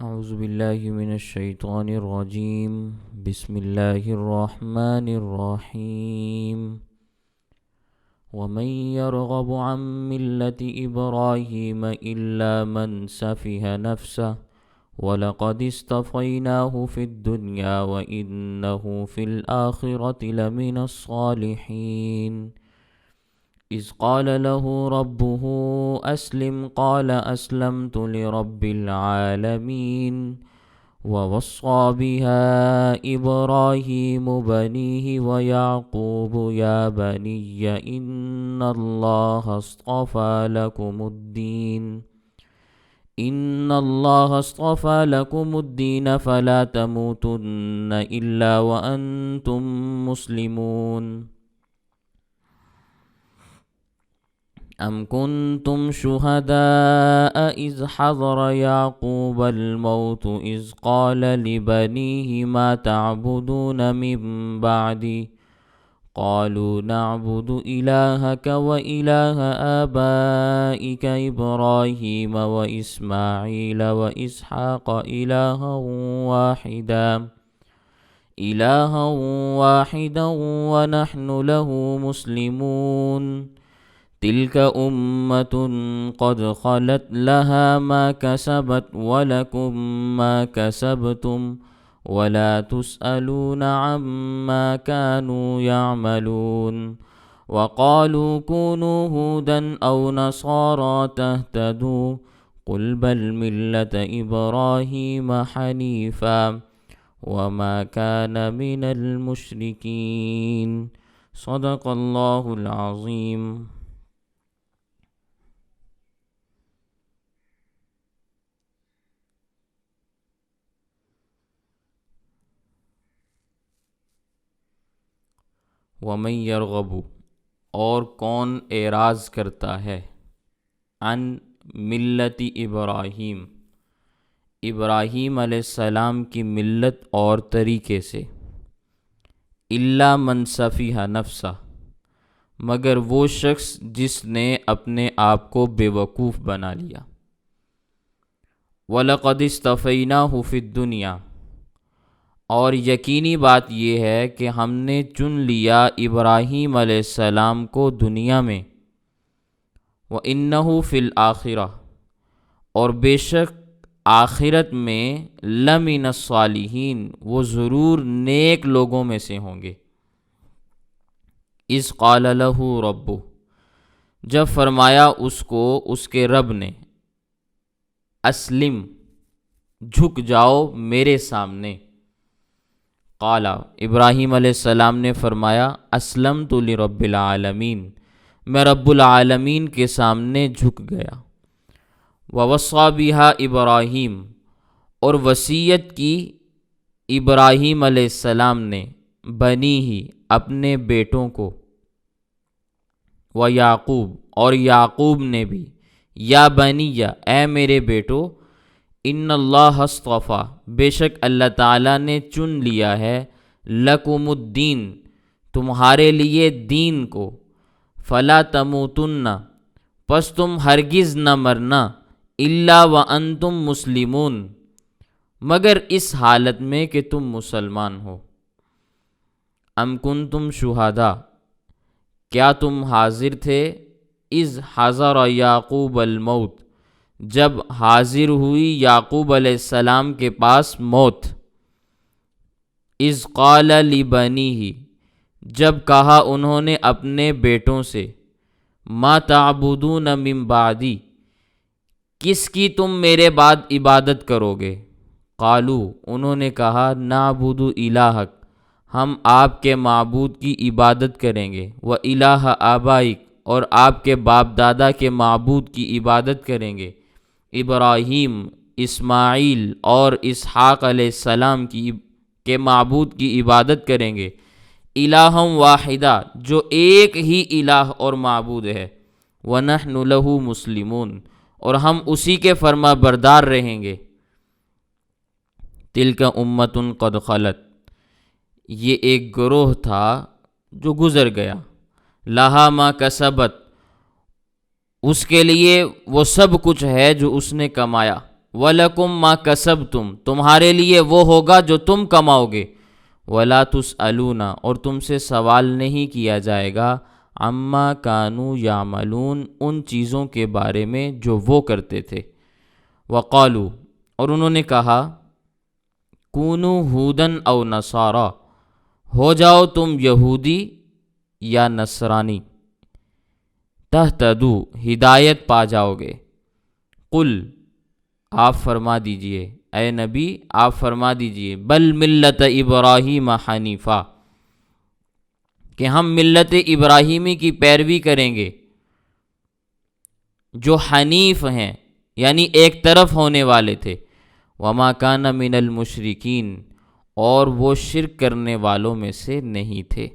اعوذ باللہ من الشیطان الرجیم بسم اللہ الرحمن الرحیم ومن يرغب عن ملة إبراهيم إلا من سفه نفسه ولقد اصطفيناه في الدنيا وإنه في الآخرة لمن الصالحين إذ قال له ربه أسلم قال أسلمت لرب العالمين ووصى بها إبراهيم بنيه ويعقوب يا بني إن الله اصطفى لكم الدين فلا تموتن إلا وأنتم مسلمون أم كنتم شهداء إذ حضر يعقوب الموت إذ قال لبنيه ما تعبدون من بعدي قالوا نعبد إلهك وإله آبائك إبراهيم وإسماعيل وإسحاق إلها واحدا ونحن له مسلمون تلك أمة قد خلت لها ما كسبت ولكم ما كسبتم ولا تسألون عما كانوا يعملون وقالوا كونوا هودا أو نصارى تهتدوا قل بل ملة إبراهيم حنيفا وما كان من المشركين صدق الله العظيم. وَمَن يَرْغَبُ اور کون اعراض کرتا ہے عن ملت ابراہیم ابراہیم علیہ السلام کی ملت اور طریقے سے الا من سفیہ نفسہ مگر وہ شخص جس نے اپنے آپ کو بے وقوف بنا لیا وَلَقَدِ اصْطَفَيْنَاهُ فِي الدُّنْيَا اور یقینی بات یہ ہے کہ ہم نے چن لیا ابراہیم علیہ السلام کو دنیا میں وَإِنَّهُ فِي الْآخِرَةِ اور بے شک آخرت میں لَمِنَ الصَّالِحِينَ وہ ضرور نیک لوگوں میں سے ہوں گے. اِذْ قَالَ لَهُ رَبُّهُ جب فرمایا اس کو اس کے رب نے اسلم جھک جاؤ میرے سامنے. قال ابراہیم علیہ السلام نے فرمایا اسلمت لرب العالمین میں رب العالمین کے سامنے جھک گیا. ووصى بها ابراہیم اور وصیت کی ابراہیم علیہ السلام نے بنی ہی اپنے بیٹوں کو ویعقوب اور یعقوب نے بھی یا بنی اے میرے بیٹو ان اللہ اصطفیٰ بے شک اللہ تعالیٰ نے چن لیا ہے لکم الدین تمہارے لیے دین کو فلا تموتن پس تم ہرگز نہ مرنا الا وانتم مسلمون مگر اس حالت میں کہ تم مسلمان ہو. ام کنتم شہداء کیا تم حاضر تھے اذ حضر یعقوب الموت جب حاضر ہوئی یعقوب علیہ السلام کے پاس موت. اذ قال لبنیہ جب کہا انہوں نے اپنے بیٹوں سے ما تعبدون من بعدی کس کی تم میرے بعد عبادت کرو گے. قالو انہوں نے کہا نعبد الہک ہم آپ کے معبود کی عبادت کریں گے وَإِلَٰهَ آبائک اور آپ کے باپ دادا کے معبود کی عبادت کریں گے ابراہیم اسماعیل اور اسحاق علیہ السلام کے معبود کی عبادت کریں گے الہا واحدہ جو ایک ہی الہ اور معبود ہے وَنَحْنُ لَهُ مُسْلِمُونَ اور ہم اسی کے فرما بردار رہیں گے. تِلْكَ أُمَّةٌ قَدْ خَلَتْ یہ ایک گروہ تھا جو گزر گیا لہا ما کسبت اس کے لیے وہ سب کچھ ہے جو اس نے کمایا وَلَكُمْ مَا كَسَبْتُمْ، تمہارے لیے وہ ہوگا جو تم کماؤ گے، وَلَا تُسْأَلُونَ، اور تم سے سوال نہیں کیا جائے گا، عَمَّا كَانُوا يَعْمَلُونَ، ان چیزوں کے بارے میں جو وہ کرتے تھے۔ وَقَالُوا، اور انہوں نے کہا، كُونُوا هُودًا أَوْ نَصَارَىٰ، ہو جاؤ تم یہودی یا نصرانی، تہتدوا، ہدایت پا جاؤ گے۔ قل، آپ فرما دیجئے، اے نبی آپ فرما دیجئے، بل ملت ابراہیم حنیفہ، کہ ہم ملت ابراہیمی کی پیروی کریں گے، جو حنیف ہیں یعنی ایک طرف ہونے والے تھے، وما کان من المشرکین، اور وہ شرک کرنے والوں میں سے نہیں تھے۔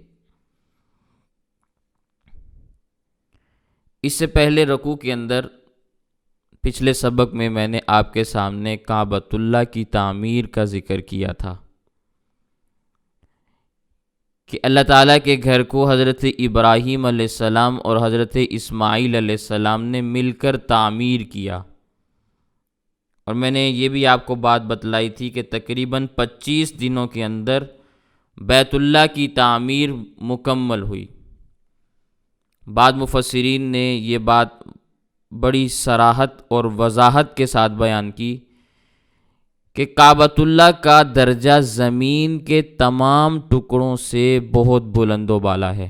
اس سے پہلے رکوع کے اندر پچھلے سبق میں نے آپ کے سامنے کعبۃ اللہ کی تعمیر کا ذکر کیا تھا کہ اللہ تعالیٰ کے گھر کو حضرت ابراہیم علیہ السلام اور حضرت اسماعیل علیہ السلام نے مل کر تعمیر کیا، اور میں نے یہ بھی آپ کو بات بتلائی تھی کہ تقریباً 25 دنوں کے اندر بیت اللہ کی تعمیر مکمل ہوئی۔ بعض مفسرین نے یہ بات بڑی صراحت اور وضاحت کے ساتھ بیان کی کہ کعبۃ اللہ کا درجہ زمین کے تمام ٹکڑوں سے بہت بلند و بالا ہے،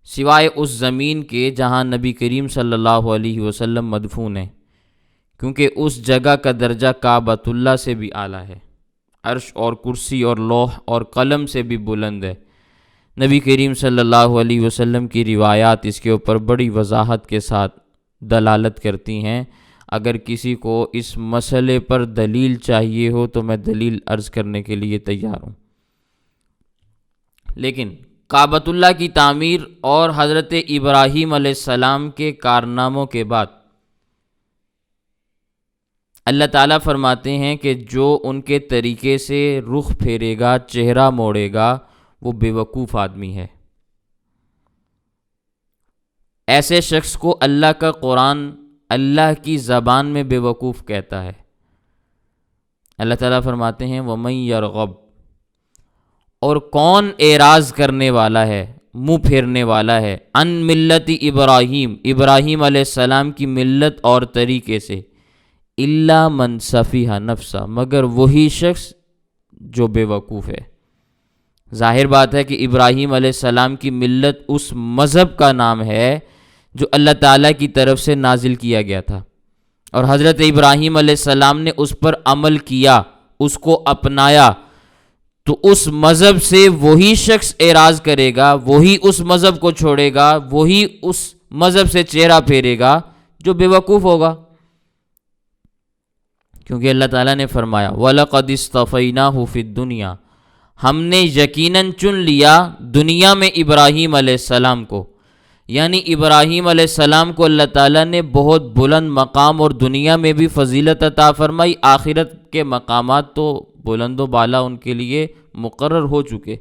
سوائے اس زمین کے جہاں نبی کریم صلی اللہ علیہ وسلم مدفون ہیں، کیونکہ اس جگہ کا درجہ کعبۃ اللہ سے بھی اعلیٰ ہے، عرش اور کرسی اور لوح اور قلم سے بھی بلند ہے۔ نبی کریم صلی اللہ علیہ وسلم کی روایات اس کے اوپر بڑی وضاحت کے ساتھ دلالت کرتی ہیں۔ اگر کسی کو اس مسئلے پر دلیل چاہیے ہو تو میں دلیل عرض کرنے کے لیے تیار ہوں۔ لیکن کعبۃ اللہ کی تعمیر اور حضرت ابراہیم علیہ السلام کے کارناموں کے بعد اللہ تعالیٰ فرماتے ہیں کہ جو ان کے طریقے سے رخ پھیرے گا، چہرہ موڑے گا، وہ بے وقوف آدمی ہے۔ ایسے شخص کو اللہ کا قرآن اللہ کی زبان میں بے وقوف کہتا ہے۔ اللہ تعالیٰ فرماتے ہیں وَمَن يَرْغَبْ، اور کون اعراض کرنے والا ہے، منہ پھیرنے والا ہے، عن ملت ابراہیم، ابراہیم علیہ السلام کی ملت اور طریقے سے، الا من سفیہ نفسہ، مگر وہی شخص جو بے وقوف ہے۔ ظاہر بات ہے کہ ابراہیم علیہ السلام کی ملت اس مذہب کا نام ہے جو اللہ تعالیٰ کی طرف سے نازل کیا گیا تھا، اور حضرت ابراہیم علیہ السلام نے اس پر عمل کیا، اس کو اپنایا، تو اس مذہب سے وہی شخص اعراض کرے گا، وہی اس مذہب کو چھوڑے گا، وہی اس مذہب سے چہرہ پھیرے گا جو بے وقوف ہوگا، کیونکہ اللہ تعالیٰ نے فرمایا وَلَقَدِ اصْطَفَيْنَاهُ فِي الدُّنْيَا، ہم نے یقیناً چن لیا دنیا میں ابراہیم علیہ السلام کو، یعنی ابراہیم علیہ السلام کو اللہ تعالیٰ نے بہت بلند مقام اور دنیا میں بھی فضیلت عطا فرمائی، آخرت کے مقامات تو بلند و بالا ان کے لیے مقرر ہو چکے۔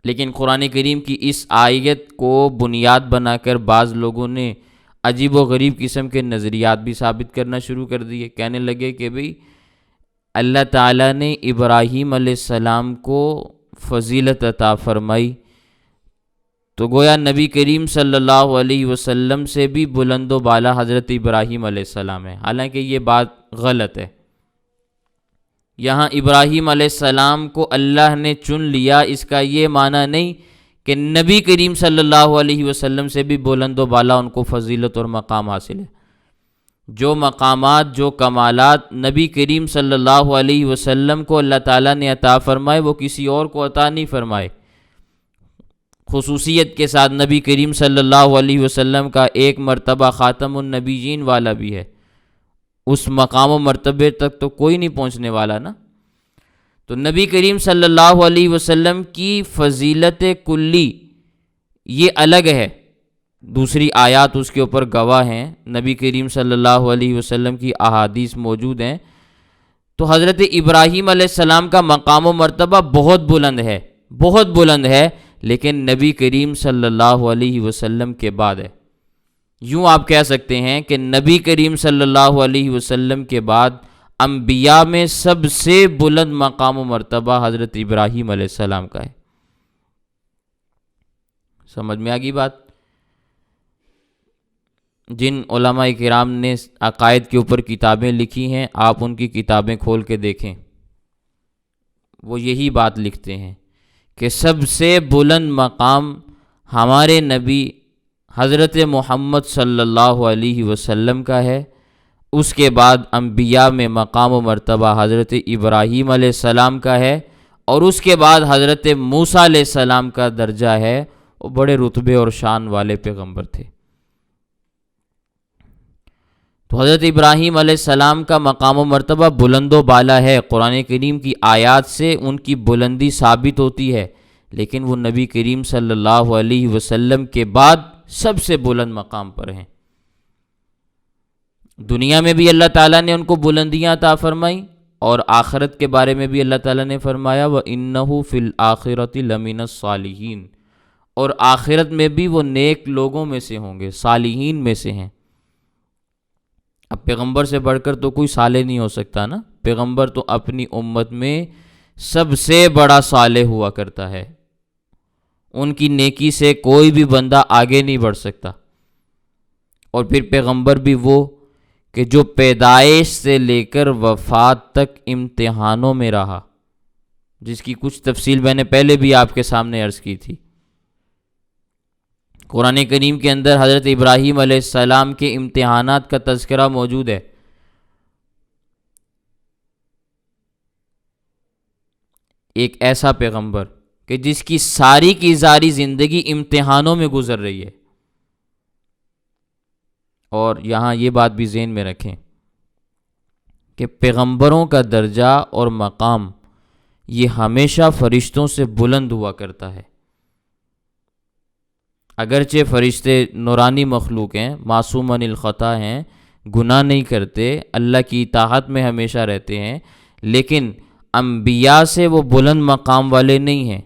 لیکن قرآن کریم کی اس آیت کو بنیاد بنا کر بعض لوگوں نے عجیب و غریب قسم کے نظریات بھی ثابت کرنا شروع کر دیے، کہنے لگے کہ بھئی اللہ تعالیٰ نے ابراہیم علیہ السلام کو فضیلت عطا فرمائی تو گویا نبی کریم صلی اللہ علیہ وسلم سے بھی بلند و بالا حضرت ابراہیم علیہ السلام ہے، حالانکہ یہ بات غلط ہے۔ یہاں ابراہیم علیہ السلام کو اللہ نے چن لیا، اس کا یہ معنی نہیں کہ نبی کریم صلی اللہ علیہ وسلم سے بھی بلند و بالا ان کو فضیلت اور مقام حاصل ہے۔ جو مقامات، جو کمالات نبی کریم صلی اللہ علیہ وسلم کو اللہ تعالیٰ نے عطا فرمائے وہ کسی اور کو عطا نہیں فرمائے۔ خصوصیت کے ساتھ نبی کریم صلی اللہ علیہ وسلم کا ایک مرتبہ خاتم النبیین والا بھی ہے، اس مقام و مرتبے تک تو کوئی نہیں پہنچنے والا نا۔ تو نبی کریم صلی اللہ علیہ وسلم کی فضیلت کلی یہ الگ ہے، دوسری آیات اس کے اوپر گواہ ہیں، نبی کریم صلی اللہ علیہ وسلم کی احادیث موجود ہیں۔ تو حضرت ابراہیم علیہ السلام کا مقام و مرتبہ بہت بلند ہے، بہت بلند ہے، لیکن نبی کریم صلی اللہ علیہ وسلم کے بعد ہے۔ یوں آپ کہہ سکتے ہیں کہ نبی کریم صلی اللہ علیہ وسلم کے بعد انبیاء میں سب سے بلند مقام و مرتبہ حضرت ابراہیم علیہ السلام کا ہے۔ سمجھ میں آ گئی بات؟ جن علماء کرام نے عقائد کے اوپر کتابیں لکھی ہیں، آپ ان کی کتابیں کھول کے دیکھیں، وہ یہی بات لکھتے ہیں کہ سب سے بلند مقام ہمارے نبی حضرت محمد صلی اللہ علیہ وسلم کا ہے، اس کے بعد انبیاء میں مقام و مرتبہ حضرت ابراہیم علیہ السلام کا ہے، اور اس کے بعد حضرت موسیٰ علیہ السلام کا درجہ ہے۔ وہ بڑے رتبے اور شان والے پیغمبر تھے۔ تو حضرت ابراہیم علیہ السلام کا مقام و مرتبہ بلند و بالا ہے، قرآن کریم کی آیات سے ان کی بلندی ثابت ہوتی ہے، لیکن وہ نبی کریم صلی اللہ علیہ وسلم کے بعد سب سے بلند مقام پر ہیں۔ دنیا میں بھی اللہ تعالیٰ نے ان کو بلندیاں عطا فرمائیں، اور آخرت کے بارے میں بھی اللہ تعالیٰ نے فرمایا وَإِنَّهُ فِي الْآخِرَةِ لَمِنَ الصَّالِحِينَ، اور آخرت میں بھی وہ نیک لوگوں میں سے ہوں گے، صالحین میں سے ہیں۔ اب پیغمبر سے بڑھ کر تو کوئی صالح نہیں ہو سکتا نا، پیغمبر تو اپنی امت میں سب سے بڑا صالح ہوا کرتا ہے، ان کی نیکی سے کوئی بھی بندہ آگے نہیں بڑھ سکتا۔ اور پھر پیغمبر بھی وہ کہ جو پیدائش سے لے کر وفات تک امتحانوں میں رہا، جس کی کچھ تفصیل میں نے پہلے بھی آپ کے سامنے عرض کی تھی۔ قرآن کریم کے اندر حضرت ابراہیم علیہ السلام کے امتحانات کا تذکرہ موجود ہے۔ ایک ایسا پیغمبر کہ جس کی ساری کی ساری زندگی امتحانوں میں گزر رہی ہے، اور یہاں یہ بات بھی ذہن میں رکھیں کہ پیغمبروں کا درجہ اور مقام یہ ہمیشہ فرشتوں سے بلند ہوا کرتا ہے۔ اگرچہ فرشتے نورانی مخلوق ہیں، معصوم عن الخطا ہیں، گناہ نہیں کرتے، اللہ کی اطاعت میں ہمیشہ رہتے ہیں، لیکن انبیاء سے وہ بلند مقام والے نہیں ہیں۔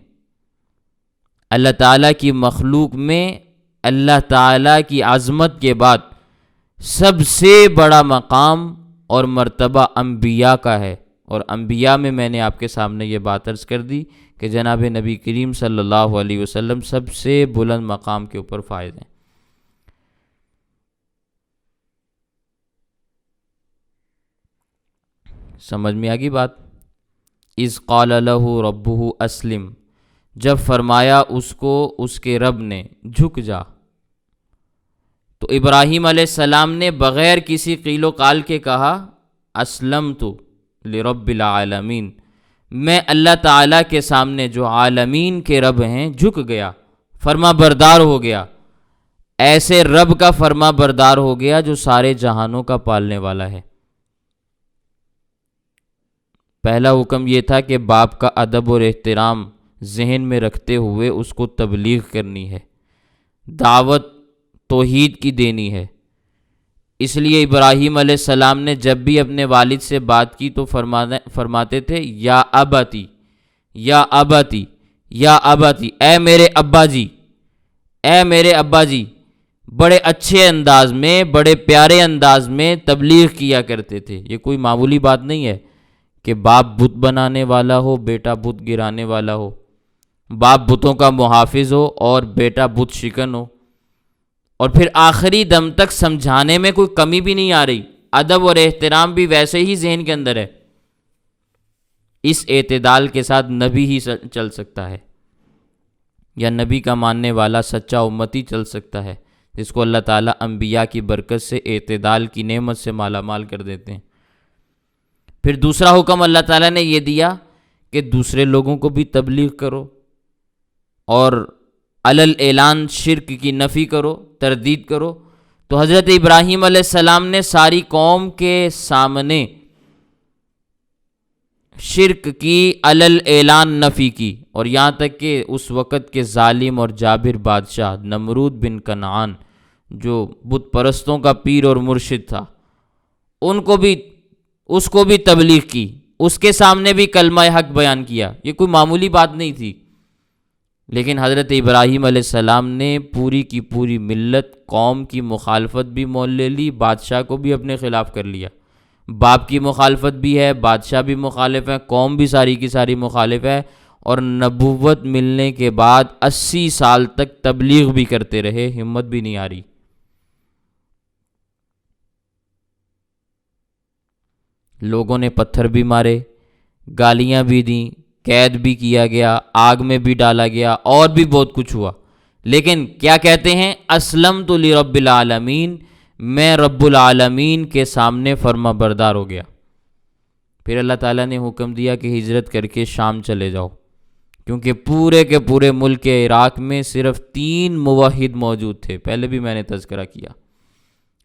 اللہ تعالیٰ کی مخلوق میں اللہ تعالیٰ کی عظمت کے بعد سب سے بڑا مقام اور مرتبہ انبیاء کا ہے، اور انبیاء میں نے آپ کے سامنے یہ بات عرض کر دی کہ جناب نبی کریم صلی اللہ علیہ وسلم سب سے بلند مقام کے اوپر فائز ہیں۔ سمجھ میں آگئی بات؟ اذ قال له ربه اسلم، جب فرمایا اس کو اس کے رب نے جھک جا، تو ابراہیم علیہ السلام نے بغیر کسی قیل و قال کے کہا اسلمت لرب العالمین، میں اللہ تعالیٰ کے سامنے جو عالمین کے رب ہیں جھک گیا، فرما بردار ہو گیا، ایسے رب کا فرما بردار ہو گیا جو سارے جہانوں کا پالنے والا ہے۔ پہلا حکم یہ تھا کہ باپ کا ادب اور احترام ذہن میں رکھتے ہوئے اس کو تبلیغ کرنی ہے، دعوت توحید کی دینی ہے۔ اس لیے ابراہیم علیہ السلام نے جب بھی اپنے والد سے بات کی تو فرماتے تھے یا اباتی، یا اباتی، یا اباتی، اے میرے ابا جی، اے میرے ابا جی، بڑے اچھے انداز میں، بڑے پیارے انداز میں تبلیغ کیا کرتے تھے۔ یہ کوئی معمولی بات نہیں ہے کہ باپ بت بنانے والا ہو، بیٹا بت گرانے والا ہو، باپ بتوں کا محافظ ہو اور بیٹا بت شکن ہو، اور پھر آخری دم تک سمجھانے میں کوئی کمی بھی نہیں آ رہی، ادب اور احترام بھی ویسے ہی ذہن کے اندر ہے۔ اس اعتدال کے ساتھ نبی ہی چل سکتا ہے، یا نبی کا ماننے والا سچا امتی چل سکتا ہے، جس کو اللہ تعالیٰ انبیاء کی برکت سے اعتدال کی نعمت سے مالا مال کر دیتے ہیں۔ پھر دوسرا حکم اللہ تعالیٰ نے یہ دیا کہ دوسرے لوگوں کو بھی تبلیغ کرو، اور علل اعلان شرک کی نفی کرو، تردید کرو۔ تو حضرت ابراہیم علیہ السلام نے ساری قوم کے سامنے شرک کی علل اعلان نفی کی، اور یہاں تک کہ اس وقت کے ظالم اور جابر بادشاہ نمرود بن کنعان، جو بت پرستوں کا پیر اور مرشد تھا، اس کو بھی تبلیغ کی، اس کے سامنے بھی کلمہ حق بیان کیا۔ یہ کوئی معمولی بات نہیں تھی لیکن حضرت ابراہیم علیہ السلام نے پوری کی پوری ملت قوم کی مخالفت بھی مول لے لی، بادشاہ کو بھی اپنے خلاف کر لیا، باپ کی مخالفت بھی ہے، بادشاہ بھی مخالف ہے، قوم بھی ساری کی ساری مخالف ہے، اور نبوت ملنے کے بعد 80 سال تک تبلیغ بھی کرتے رہے، ہمت بھی نہیں آ رہی۔ لوگوں نے پتھر بھی مارے، گالیاں بھی دیں، قید بھی کیا گیا، آگ میں بھی ڈالا گیا، اور بھی بہت کچھ ہوا، لیکن کیا کہتے ہیں؟ اسلمت لرب العالمین، میں رب العالمین کے سامنے فرما بردار ہو گیا۔ پھر اللہ تعالیٰ نے حکم دیا کہ ہجرت کر کے شام چلے جاؤ، کیونکہ پورے کے پورے ملک عراق میں صرف 3 موحد موجود تھے، پہلے بھی میں نے تذکرہ کیا،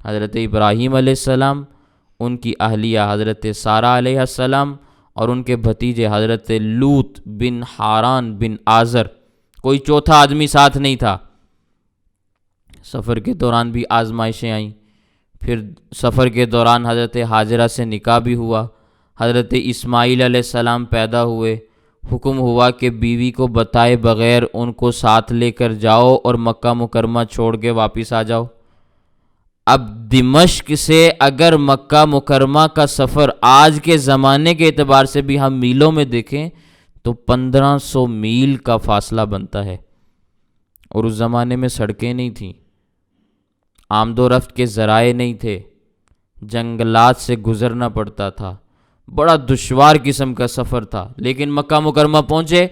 حضرت ابراہیم علیہ السلام، ان کی اہلیہ حضرت سارہ علیہ السلام، اور ان کے بھتیجے حضرت لوط بن حاران بن آزر، کوئی چوتھا آدمی ساتھ نہیں تھا۔ سفر کے دوران بھی آزمائشیں آئیں، پھر سفر کے دوران حضرت ہاجرہ سے نکاح بھی ہوا، حضرت اسماعیل علیہ السلام پیدا ہوئے، حکم ہوا کہ بیوی کو بتائے بغیر ان کو ساتھ لے کر جاؤ اور مکہ مکرمہ چھوڑ کے واپس آ جاؤ۔ اب دمشق سے اگر مکہ مکرمہ کا سفر آج کے زمانے کے اعتبار سے بھی ہم میلوں میں دیکھیں تو 1500 میل کا فاصلہ بنتا ہے، اور اس زمانے میں سڑکیں نہیں تھیں، آمد و رفت کے ذرائع نہیں تھے، جنگلات سے گزرنا پڑتا تھا، بڑا دشوار قسم کا سفر تھا، لیکن مکہ مکرمہ پہنچے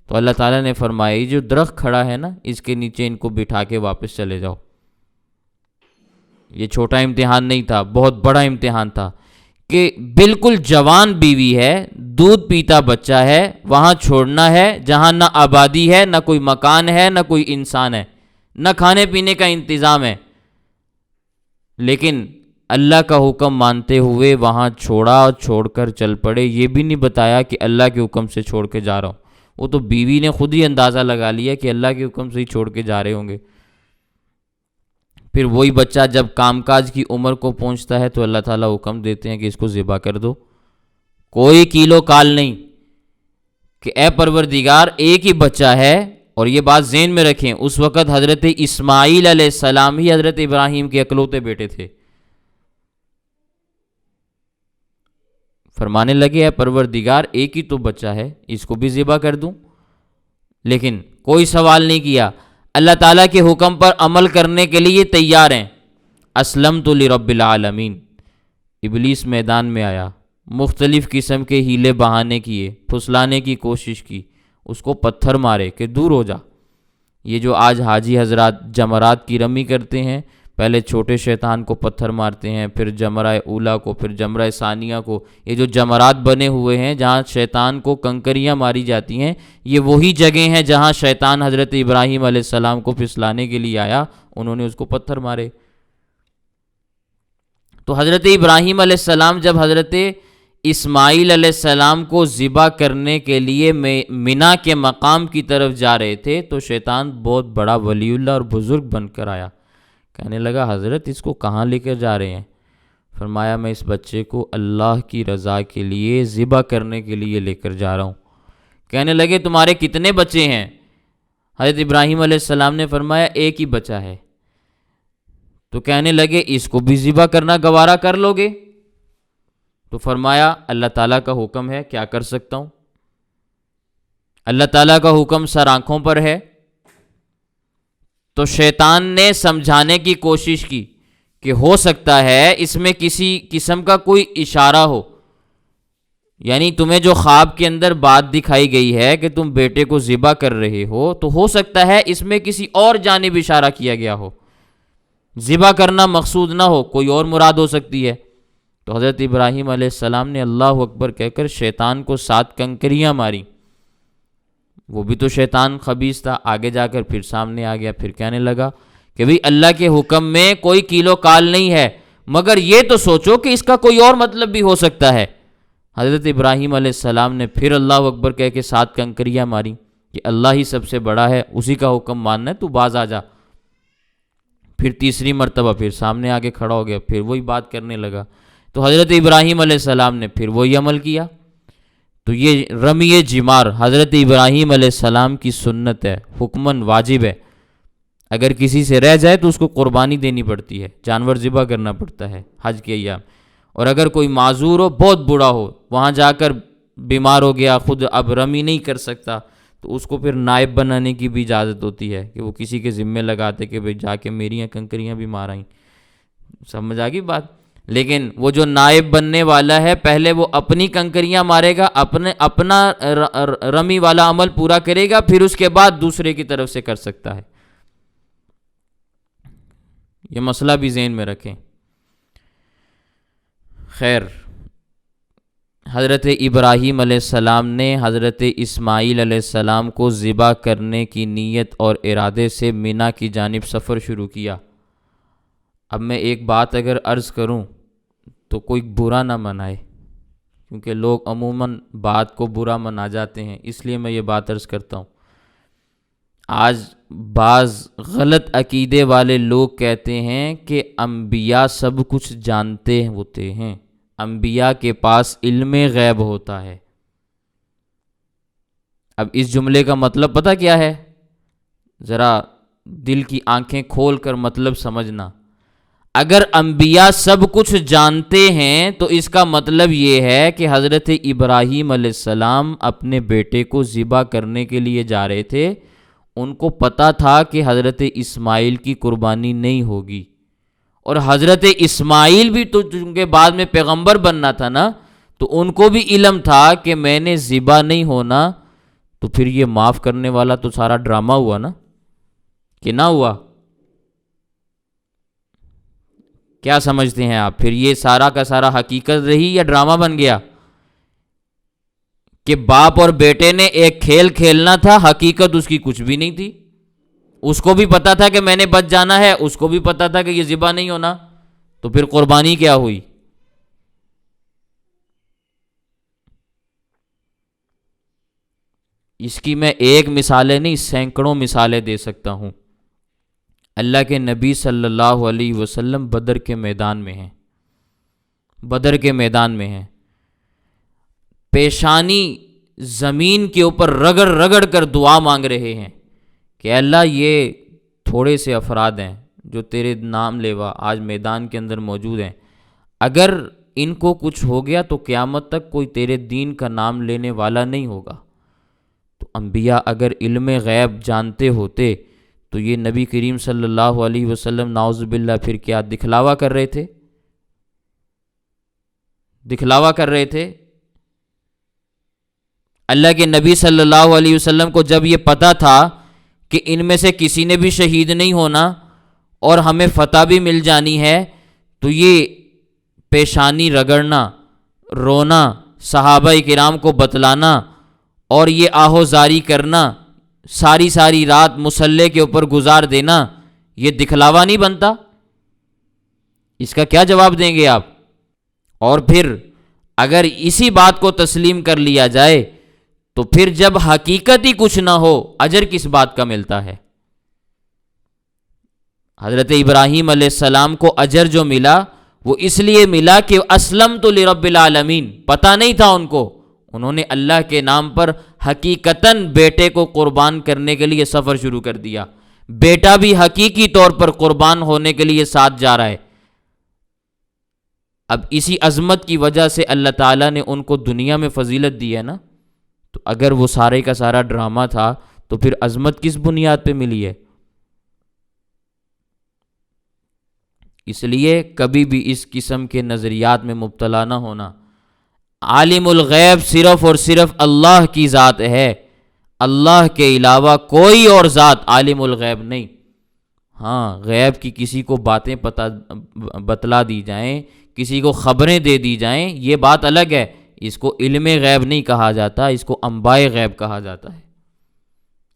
تو اللہ تعالیٰ نے فرمایا یہ جو درخت کھڑا ہے نا، اس کے نیچے ان کو بٹھا کے واپس چلے جاؤ۔ یہ چھوٹا امتحان نہیں تھا، بہت بڑا امتحان تھا کہ بالکل جوان بیوی ہے، دودھ پیتا بچہ ہے، وہاں چھوڑنا ہے جہاں نہ آبادی ہے، نہ کوئی مکان ہے، نہ کوئی انسان ہے، نہ کھانے پینے کا انتظام ہے، لیکن اللہ کا حکم مانتے ہوئے وہاں چھوڑا اور چھوڑ کر چل پڑے۔ یہ بھی نہیں بتایا کہ اللہ کے حکم سے چھوڑ کے جا رہا ہوں، وہ تو بیوی نے خود ہی اندازہ لگا لیا کہ اللہ کے حکم سے ہی چھوڑ کے جا رہے ہوں گے۔ پھر وہی بچہ جب کام کاج کی عمر کو پہنچتا ہے تو اللہ تعالیٰ حکم دیتے ہیں کہ اس کو ذبح کر دو، کوئی کیلو کال نہیں کہ اے پروردگار ایک ہی بچہ ہے۔ اور یہ بات ذہن میں رکھیں، اس وقت حضرت اسماعیل علیہ السلام ہی حضرت ابراہیم کے اکلوتے بیٹے تھے۔ فرمانے لگے اے پروردگار ایک ہی تو بچہ ہے، اس کو بھی ذبح کر دوں، لیکن کوئی سوال نہیں کیا، اللہ تعالیٰ کے حکم پر عمل کرنے کے لیے تیار ہیں۔ اسلمت لرب العالمین۔ ابلیس میدان میں آیا، مختلف قسم کے ہیلے بہانے کیے، پھسلانے کی کوشش کی، اس کو پتھر مارے کہ دور ہو جا۔ یہ جو آج حاجی حضرات جمرات کی رمی کرتے ہیں، پہلے چھوٹے شیطان کو پتھر مارتے ہیں، پھر جمرہ اولا کو، پھر جمرہ ثانیہ کو، یہ جو جمرات بنے ہوئے ہیں جہاں شیطان کو کنکریاں ماری جاتی ہیں، یہ وہی جگہ ہیں جہاں شیطان حضرت ابراہیم علیہ السلام کو پھسلانے کے لیے آیا، انہوں نے اس کو پتھر مارے۔ تو حضرت ابراہیم علیہ السلام جب حضرت اسماعیل علیہ السلام کو ذبح کرنے کے لیے منا کے مقام کی طرف جا رہے تھے تو شیطان بہت بڑا ولی اللہ اور بزرگ بن کر آیا، کہنے لگا حضرت اس کو کہاں لے کر جا رہے ہیں؟ فرمایا میں اس بچے کو اللہ کی رضا کے لیے ذبح کرنے کے لیے لے کر جا رہا ہوں۔ کہنے لگے تمہارے کتنے بچے ہیں؟ حضرت ابراہیم علیہ السلام نے فرمایا ایک ہی بچہ ہے۔ تو کہنے لگے اس کو بھی ذبح کرنا گوارا کر لو گے؟ تو فرمایا اللہ تعالیٰ کا حکم ہے، کیا کر سکتا ہوں؟ اللہ تعالیٰ کا حکم سر آنکھوں پر ہے۔ تو شیطان نے سمجھانے کی کوشش کی کہ ہو سکتا ہے اس میں کسی قسم کا کوئی اشارہ ہو، یعنی تمہیں جو خواب کے اندر بات دکھائی گئی ہے کہ تم بیٹے کو ذبح کر رہے ہو، تو ہو سکتا ہے اس میں کسی اور جانب اشارہ کیا گیا ہو، ذبح کرنا مقصود نہ ہو، کوئی اور مراد ہو سکتی ہے۔ تو حضرت ابراہیم علیہ السلام نے اللہ اکبر کہہ کر شیطان کو 7 کنکریاں ماری۔ وہ بھی تو شیطان خبیث تھا، آگے جا کر پھر سامنے آ گیا، پھر کہنے لگا کہ بھئی اللہ کے حکم میں کوئی کیلو کال نہیں ہے، مگر یہ تو سوچو کہ اس کا کوئی اور مطلب بھی ہو سکتا ہے۔ حضرت ابراہیم علیہ السلام نے پھر اللہ اکبر کہہ کے 7 کنکریاں ماری کہ اللہ ہی سب سے بڑا ہے، اسی کا حکم ماننا ہے، تو باز آ جا۔ پھر تیسری مرتبہ پھر سامنے آگے کھڑا ہو گیا، پھر وہی بات کرنے لگا۔ تو حضرت ابراہیم علیہ السلام نے پھر وہی عمل کیا، تو یہ رمی جمار حضرت ابراہیم علیہ السلام کی سنت ہے، حکماً واجب ہے۔ اگر کسی سے رہ جائے تو اس کو قربانی دینی پڑتی ہے، جانور ذبح کرنا پڑتا ہے حج کے ایام۔ اور اگر کوئی معذور ہو، بہت بوڑھا ہو، وہاں جا کر بیمار ہو گیا، خود اب رمی نہیں کر سکتا، تو اس کو پھر نائب بنانے کی بھی اجازت ہوتی ہے کہ وہ کسی کے ذمے لگاتے کہ بھئی جا کے میری کنکریاں بھی مار آئیں۔ سمجھ آ گئی بات؟ لیکن وہ جو نائب بننے والا ہے، پہلے وہ اپنی کنکریاں مارے گا، اپنا رمی والا عمل پورا کرے گا، پھر اس کے بعد دوسرے کی طرف سے کر سکتا ہے۔ یہ مسئلہ بھی ذہن میں رکھیں۔ خیر، حضرت ابراہیم علیہ السلام نے حضرت اسماعیل علیہ السلام کو ذبح کرنے کی نیت اور ارادے سے مینا کی جانب سفر شروع کیا۔ اب میں ایک بات اگر عرض کروں تو کوئی برا نہ منائے، کیونکہ لوگ عموماً بات کو برا منا جاتے ہیں، اس لیے میں یہ بات عرض کرتا ہوں۔ آج بعض غلط عقیدے والے لوگ کہتے ہیں کہ انبیاء سب کچھ جانتے ہوتے ہیں، انبیاء کے پاس علم غیب ہوتا ہے۔ اب اس جملے کا مطلب پتہ کیا ہے؟ ذرا دل کی آنکھیں کھول کر مطلب سمجھنا۔ اگر انبیاء سب کچھ جانتے ہیں تو اس کا مطلب یہ ہے کہ حضرت ابراہیم علیہ السلام اپنے بیٹے کو ذبح کرنے کے لیے جا رہے تھے، ان کو پتہ تھا کہ حضرت اسماعیل کی قربانی نہیں ہوگی، اور حضرت اسماعیل بھی تو چونکہ بعد میں پیغمبر بننا تھا نا، تو ان کو بھی علم تھا کہ میں نے ذبح نہیں ہونا، تو پھر یہ معاف کرنے والا تو سارا ڈرامہ ہوا نا، کہ نہ ہوا؟ کیا سمجھتے ہیں آپ؟ پھر یہ سارا کا سارا حقیقت رہی یا ڈرامہ بن گیا؟ کہ باپ اور بیٹے نے ایک کھیل کھیلنا تھا، حقیقت اس کی کچھ بھی نہیں تھی۔ اس کو بھی پتا تھا کہ میں نے بچ جانا ہے، اس کو بھی پتا تھا کہ یہ ذبح نہیں ہونا، تو پھر قربانی کیا ہوئی؟ اس کی میں ایک مثالیں نہیں، سینکڑوں مثالیں دے سکتا ہوں۔ اللہ کے نبی صلی اللہ علیہ وسلم بدر کے میدان میں ہیں، بدر کے میدان میں ہیں، پیشانی زمین کے اوپر رگڑ رگڑ کر دعا مانگ رہے ہیں کہ اللہ یہ تھوڑے سے افراد ہیں جو تیرے نام لیوا آج میدان کے اندر موجود ہیں، اگر ان کو کچھ ہو گیا تو قیامت تک کوئی تیرے دین کا نام لینے والا نہیں ہوگا۔ تو انبیاء اگر علم غیب جانتے ہوتے تو یہ نبی کریم صلی اللہ علیہ وسلم نعوذ باللہ پھر کیا دکھلاوا کر رہے تھے؟ دکھلاوا کر رہے تھے؟ اللہ کے نبی صلی اللہ علیہ وسلم کو جب یہ پتا تھا کہ ان میں سے کسی نے بھی شہید نہیں ہونا اور ہمیں فتح بھی مل جانی ہے، تو یہ پیشانی رگڑنا، رونا، صحابہ کرام کو بتلانا اور یہ آہوزاری کرنا، ساری ساری رات مصلے کے اوپر گزار دینا، یہ دکھلاوا نہیں بنتا؟ اس کا کیا جواب دیں گے آپ؟ اور پھر اگر اسی بات کو تسلیم کر لیا جائے تو پھر جب حقیقت ہی کچھ نہ ہو، اجر کس بات کا ملتا ہے؟ حضرت ابراہیم علیہ السلام کو اجر جو ملا وہ اس لیے ملا کہ اسلمت لرب العالمین، پتہ نہیں تھا ان کو، انہوں نے اللہ کے نام پر حقیقتاً بیٹے کو قربان کرنے کے لیے سفر شروع کر دیا، بیٹا بھی حقیقی طور پر قربان ہونے کے لیے ساتھ جا رہا ہے۔ اب اسی عظمت کی وجہ سے اللہ تعالیٰ نے ان کو دنیا میں فضیلت دی ہے نا، تو اگر وہ سارے کا سارا ڈرامہ تھا تو پھر عظمت کس بنیاد پہ ملی ہے؟ اس لیے کبھی بھی اس قسم کے نظریات میں مبتلا نہ ہونا۔ عالم الغیب صرف اور صرف اللہ کی ذات ہے، اللہ کے علاوہ کوئی اور ذات عالم الغیب نہیں۔ ہاں، غیب کی کسی کو باتیں بتلا دی جائیں، کسی کو خبریں دے دی جائیں، یہ بات الگ ہے، اس کو علم غیب نہیں کہا جاتا، اس کو انباء غیب کہا جاتا ہے۔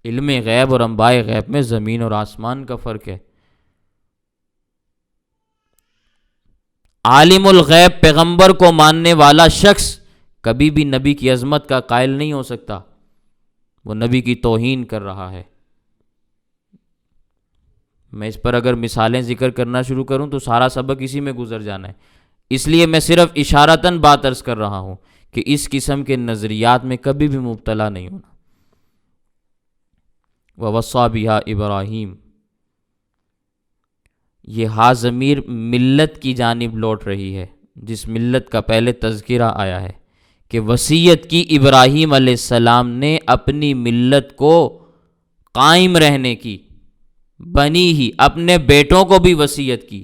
علم غیب اور انباء غیب میں زمین اور آسمان کا فرق ہے۔ عالم الغیب پیغمبر کو ماننے والا شخص کبھی بھی نبی کی عظمت کا قائل نہیں ہو سکتا، وہ نبی کی توہین کر رہا ہے۔ میں اس پر اگر مثالیں ذکر کرنا شروع کروں تو سارا سبق اسی میں گزر جانا ہے، اس لیے میں صرف اشارتاً بات عرض کر رہا ہوں کہ اس قسم کے نظریات میں کبھی بھی مبتلا نہیں ہونا۔ وَوَصَّى بِهَا ابراہیم، یہ ہا ضمیر ملت کی جانب لوٹ رہی ہے، جس ملت کا پہلے تذکرہ آیا ہے کہ وصیت کی ابراہیم علیہ السلام نے اپنی ملت کو قائم رہنے کی، بنی ہی اپنے بیٹوں کو بھی وصیت کی۔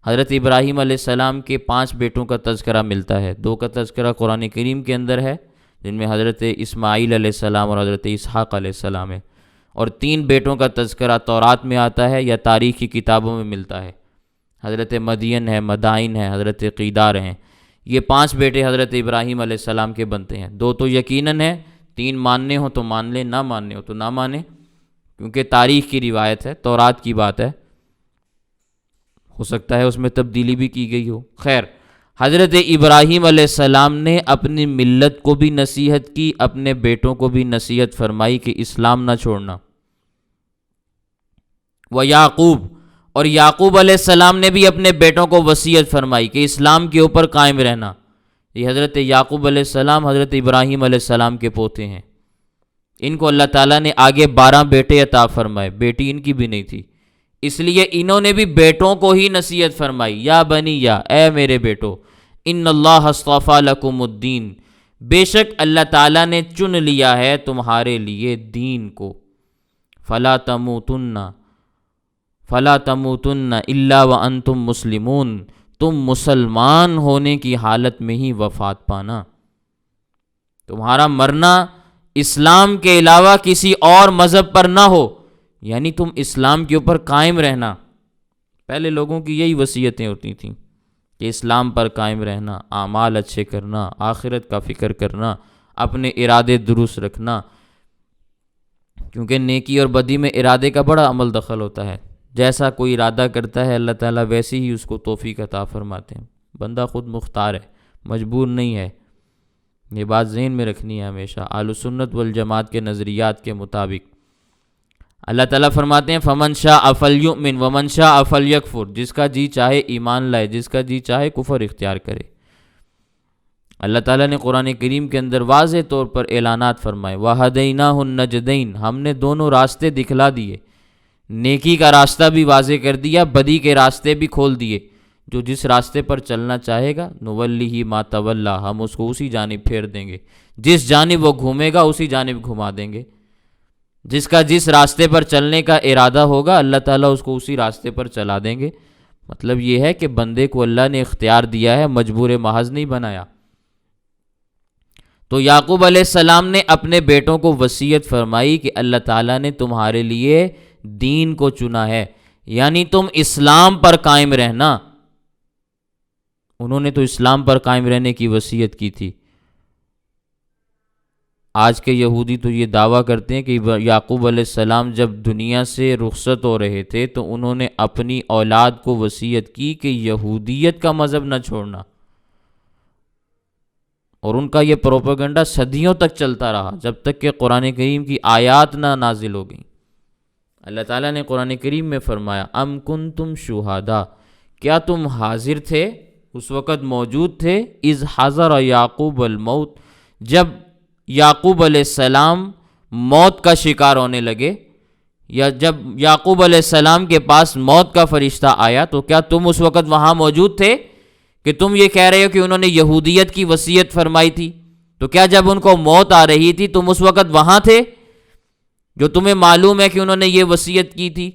حضرت ابراہیم علیہ السلام کے 5 بیٹوں کا تذکرہ ملتا ہے، 2 کا تذکرہ قرآن کریم کے اندر ہے جن میں حضرت اسماعیل علیہ السلام اور حضرت اسحاق علیہ السلام ہے، اور 3 بیٹوں کا تذکرہ تورات میں آتا ہے یا تاریخ کی کتابوں میں ملتا ہے، حضرت مدین ہے، مدائن ہے، حضرت قیدار ہیں۔ یہ 5 بیٹے حضرت ابراہیم علیہ السلام کے بنتے ہیں، 2 تو یقیناً ہیں، 3 ماننے ہوں تو مان لیں، نہ ماننے ہوں تو نہ مانیں، کیونکہ تاریخ کی روایت ہے، تورات کی بات ہے، ہو سکتا ہے اس میں تبدیلی بھی کی گئی ہو۔ خیر، حضرت ابراہیم علیہ السلام نے اپنی ملت کو بھی نصیحت کی، اپنے بیٹوں کو بھی نصیحت فرمائی کہ اسلام نہ چھوڑنا۔ وَيَعْقُوب، اور یعقوب علیہ السلام نے بھی اپنے بیٹوں کو وصیت فرمائی کہ اسلام کے اوپر قائم رہنا۔ یہ حضرت یعقوب علیہ السلام حضرت ابراہیم علیہ السلام کے پوتے ہیں، ان کو اللہ تعالیٰ نے آگے 12 بیٹے عطا فرمائے، بیٹی ان کی بھی نہیں تھی، اس لیے انہوں نے بھی بیٹوں کو ہی نصیحت فرمائی، یا بنی، یا اے میرے بیٹو، ان اللہ اصطفیٰ لکم الدین، بے شک اللہ تعالیٰ نے چن لیا ہے تمہارے لیے دین کو، فلا تموتن الا وانتم مسلمون، تم مسلمان ہونے کی حالت میں ہی وفات پانا، تمہارا مرنا اسلام کے علاوہ کسی اور مذہب پر نہ ہو، یعنی تم اسلام کے اوپر قائم رہنا۔ پہلے لوگوں کی یہی وصیتیں ہوتی تھیں کہ اسلام پر قائم رہنا، اعمال اچھے کرنا، آخرت کا فکر کرنا، اپنے ارادے درست رکھنا، کیونکہ نیکی اور بدی میں ارادے کا بڑا عمل دخل ہوتا ہے، جیسا کوئی ارادہ کرتا ہے اللہ تعالیٰ ویسے ہی اس کو توفیق عطا فرماتے ہیں، بندہ خود مختار ہے، مجبور نہیں ہے، یہ بات ذہن میں رکھنی ہے ہمیشہ۔ اہل سنت والجماعت کے نظریات کے مطابق اللہ تعالیٰ فرماتے ہیں فَمَنْ شَاءَ فَلْيُؤْمِنْ وَمَنْ شَاءَ فَلْيَكْفُرْ، جس کا جی چاہے ایمان لائے، جس کا جی چاہے کفر اختیار کرے۔ اللہ تعالیٰ نے قرآن کریم کے اندر واضح طور پر اعلانات فرمائے، وَهَدَيْنَاهُ النَّجْدَيْنِ، ہم نے دونوں راستے دکھلا دیے، نیکی کا راستہ بھی واضح کر دیا، بدی کے راستے بھی کھول دیے، جو جس راستے پر چلنا چاہے گا نُوَلِّهِ مَا تَوَلَّىٰ، ہم اس کو اسی جانب پھیر دیں گے، جس جانب وہ گھومے گا اسی جانب گھما دیں گے، جس کا جس راستے پر چلنے کا ارادہ ہوگا اللہ تعالیٰ اس کو اسی راستے پر چلا دیں گے۔ مطلب یہ ہے کہ بندے کو اللہ نے اختیار دیا ہے، مجبور محض نہیں بنایا۔ تو یعقوب علیہ السلام نے اپنے بیٹوں کو وصیت فرمائی کہ اللہ تعالیٰ نے تمہارے لیے دین کو چنا ہے، یعنی تم اسلام پر قائم رہنا۔ انہوں نے تو اسلام پر قائم رہنے کی وصیت کی تھی۔ آج کے یہودی تو یہ دعویٰ کرتے ہیں کہ یعقوب علیہ السلام جب دنیا سے رخصت ہو رہے تھے تو انہوں نے اپنی اولاد کو وصیت کی کہ یہودیت کا مذہب نہ چھوڑنا، اور ان کا یہ پروپیگنڈا صدیوں تک چلتا رہا جب تک کہ قرآن کریم کی آیات نہ نازل ہو گئیں۔ اللہ تعالیٰ نے قرآن کریم میں فرمایا ام کنتم شہداء، کیا تم حاضر تھے، اس وقت موجود تھے، اذ حضر یعقوب الموت، جب یعقوب علیہ السلام موت کا شکار ہونے لگے، یا جب یعقوب علیہ السلام کے پاس موت کا فرشتہ آیا، تو کیا تم اس وقت وہاں موجود تھے کہ تم یہ کہہ رہے ہو کہ انہوں نے یہودیت کی وصیت فرمائی تھی؟ تو کیا جب ان کو موت آ رہی تھی تم اس وقت وہاں تھے جو تمہیں معلوم ہے کہ انہوں نے یہ وصیت کی تھی؟